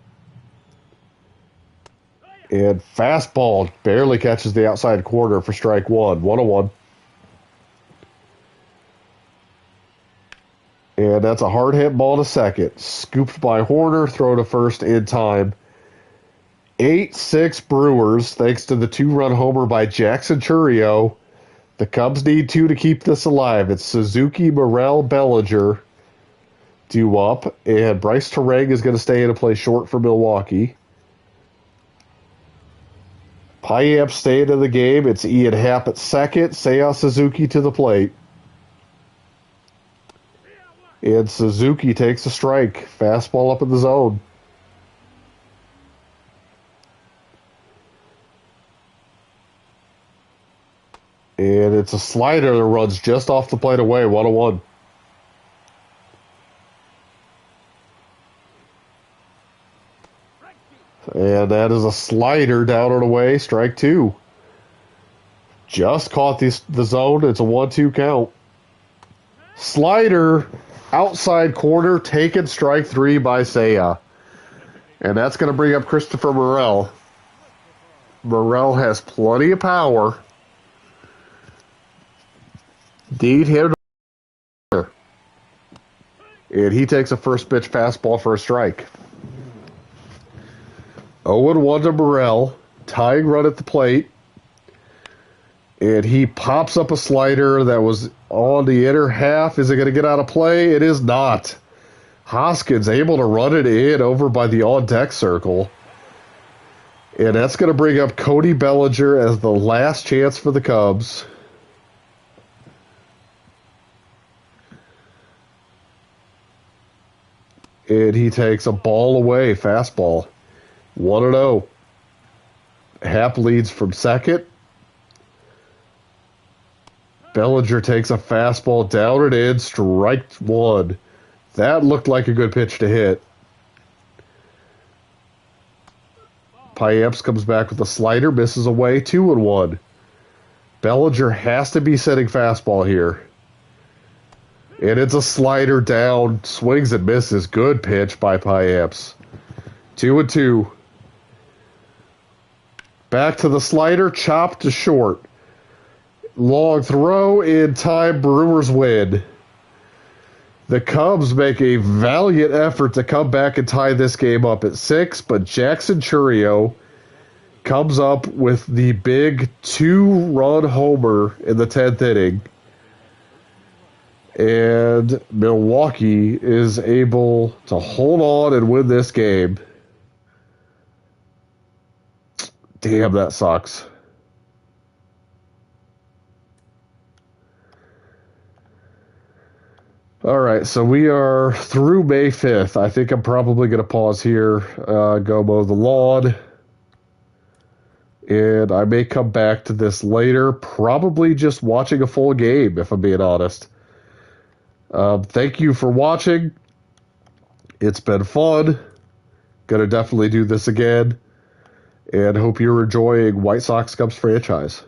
And fastball barely catches the outside corner for strike 1. 1-1. And that's a hard hit ball to second. Scooped by Horner, throw to first in time. 8-6 Brewers, thanks to the 2-run homer by Jackson Churio. The Cubs need 2 to keep this alive. It's Suzuki, Morel, Bellinger due up, and Bryce Terang is going to stay in and play short for Milwaukee. Payamp staying in the game. It's Ian Happ at second. Seiya Suzuki to the plate. And Suzuki takes a strike. Fastball up in the zone. And it's a slider that runs just off the plate away, 1-1. And that is a slider down and away, strike 2. Just caught the zone. It's a 1-2 count. Slider, outside corner, taken, strike 3 by Seiya. And that's going to bring up Christopher Morel. Morel has plenty of power. Deed hit, and he takes a first pitch fastball for a strike. 0-1 to Morel, tying run at the plate, and he pops up a slider that was on the inner half. Is it going to get out of play? It is not. Hoskins able to run it in over by the on-deck circle, and that's going to bring up Cody Bellinger as the last chance for the Cubs. And he takes a ball away, fastball. 1-0. Happ leads from second. Bellinger takes a fastball down and in, strike 1. That looked like a good pitch to hit. Payamps comes back with a slider, misses away, 2-1. Bellinger has to be setting fastball here. And it's a slider down, swings and misses. Good pitch by Payamps. 2-2. Back to the slider, chopped to short. Long throw in time, Brewers win. The Cubs make a valiant effort to come back and tie this game up at 6, but Jackson Chourio comes up with the big 2-run homer in the 10th inning. And Milwaukee is able to hold on and win this game. Damn, that sucks. All right, so we are through May 5th. I think I'm probably going to pause here, go mow the lawn. And I may come back to this later, probably just watching a full game, if I'm being honest. Thank you for watching. It's been fun. Gonna definitely do this again. And hope you're enjoying White Sox Cubs franchise.